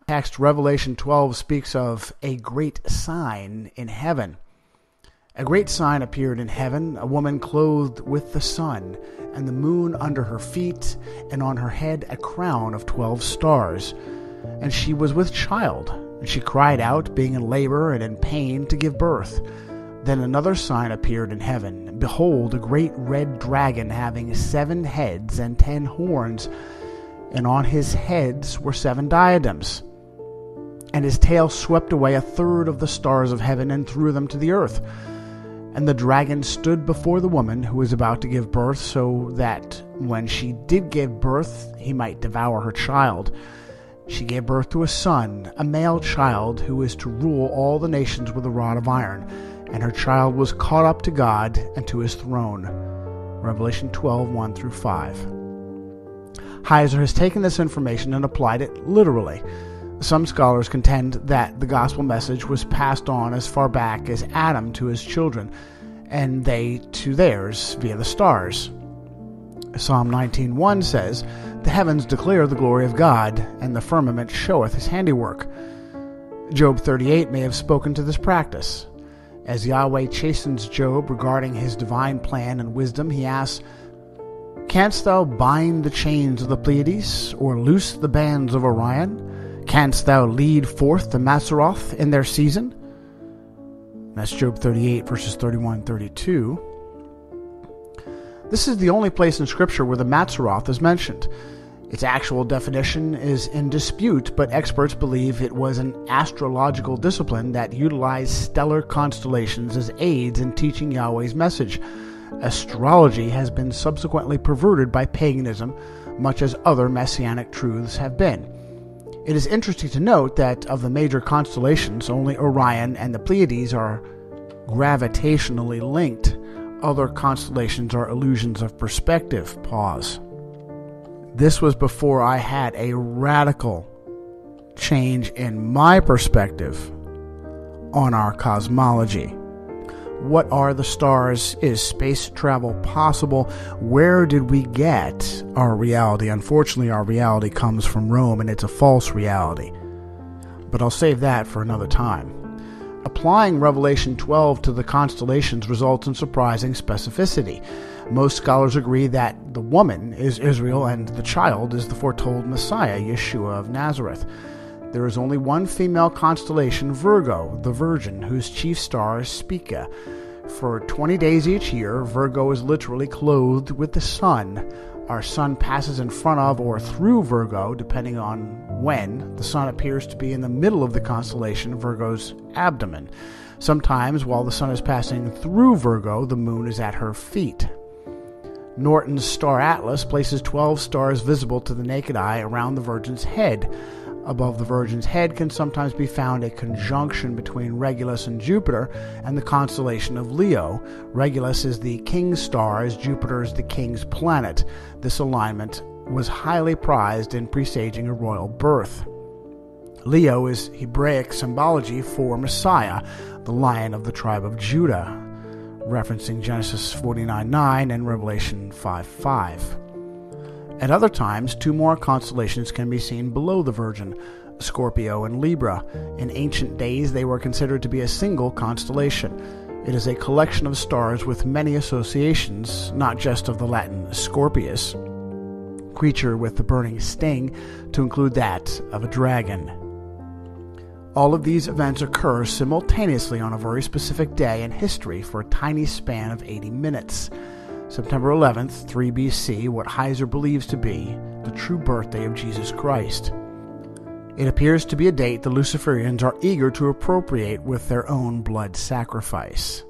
Text Revelation 12 speaks of a great sign in heaven. A great sign appeared in heaven, a woman clothed with the sun, and the moon under her feet, and on her head a crown of 12 stars. And she was with child, and she cried out, being in labor and in pain, to give birth. Then another sign appeared in heaven. Behold, a great red dragon having 7 heads and 10 horns, and on his heads were 7 diadems. And his tail swept away 1/3 of the stars of heaven and threw them to the earth. And the dragon stood before the woman who was about to give birth, so that when she did give birth, he might devour her child. She gave birth to a son, a male child, who is to rule all the nations with a rod of iron. And her child was caught up to God and to his throne. Revelation 12, 1-5. Heiser has taken this information and applied it literally. Some scholars contend that the gospel message was passed on as far back as Adam to his children, and they to theirs via the stars. Psalm 19:1 says, "The heavens declare the glory of God, and the firmament showeth his handiwork." Job 38 may have spoken to this practice. As Yahweh chastens Job regarding his divine plan and wisdom, he asks, "Canst thou bind the chains of the Pleiades, or loose the bands of Orion? Canst thou lead forth the Mazzaroth in their season?" That's Job 38, verses 31-32. This is the only place in Scripture where the Mazzaroth is mentioned. Its actual definition is in dispute, but experts believe it was an astrological discipline that utilized stellar constellations as aids in teaching Yahweh's message. Astrology has been subsequently perverted by paganism, much as other messianic truths have been. It is interesting to note that of the major constellations, only Orion and the Pleiades are gravitationally linked. Other constellations are illusions of perspective. Pause. This was before I had a radical change in my perspective on our cosmology. What are the stars? Is space travel possible? Where did we get our reality? Unfortunately, our reality comes from Rome, and it's a false reality. But I'll save that for another time. Applying Revelation 12 to the constellations results in surprising specificity. Most scholars agree that the woman is Israel and the child is the foretold Messiah, Yeshua of Nazareth. There is only one female constellation, Virgo, the Virgin, whose chief star is Spica. For 20 days each year, Virgo is literally clothed with the sun. Our sun passes in front of or through Virgo, depending on when. The sun appears to be in the middle of the constellation, Virgo's abdomen. Sometimes, while the sun is passing through Virgo, the moon is at her feet. Norton's star atlas places 12 stars visible to the naked eye around the Virgin's head. Above the Virgin's head can sometimes be found a conjunction between Regulus and Jupiter and the constellation of Leo. Regulus is the king's star, as Jupiter is the king's planet. This alignment was highly prized in presaging a royal birth. Leo is Hebraic symbology for Messiah, the Lion of the tribe of Judah, referencing Genesis 49:9 and Revelation 5:5. At other times, two more constellations can be seen below the Virgin, Scorpio and Libra. In ancient days, they were considered to be a single constellation. It is a collection of stars with many associations, not just of the Latin Scorpius, creature with the burning sting, to include that of a dragon. All of these events occur simultaneously on a very specific day in history for a tiny span of 80 minutes. September 11th, 3 BC, what Heiser believes to be the true birthday of Jesus Christ. It appears to be a date the Luciferians are eager to appropriate with their own blood sacrifice.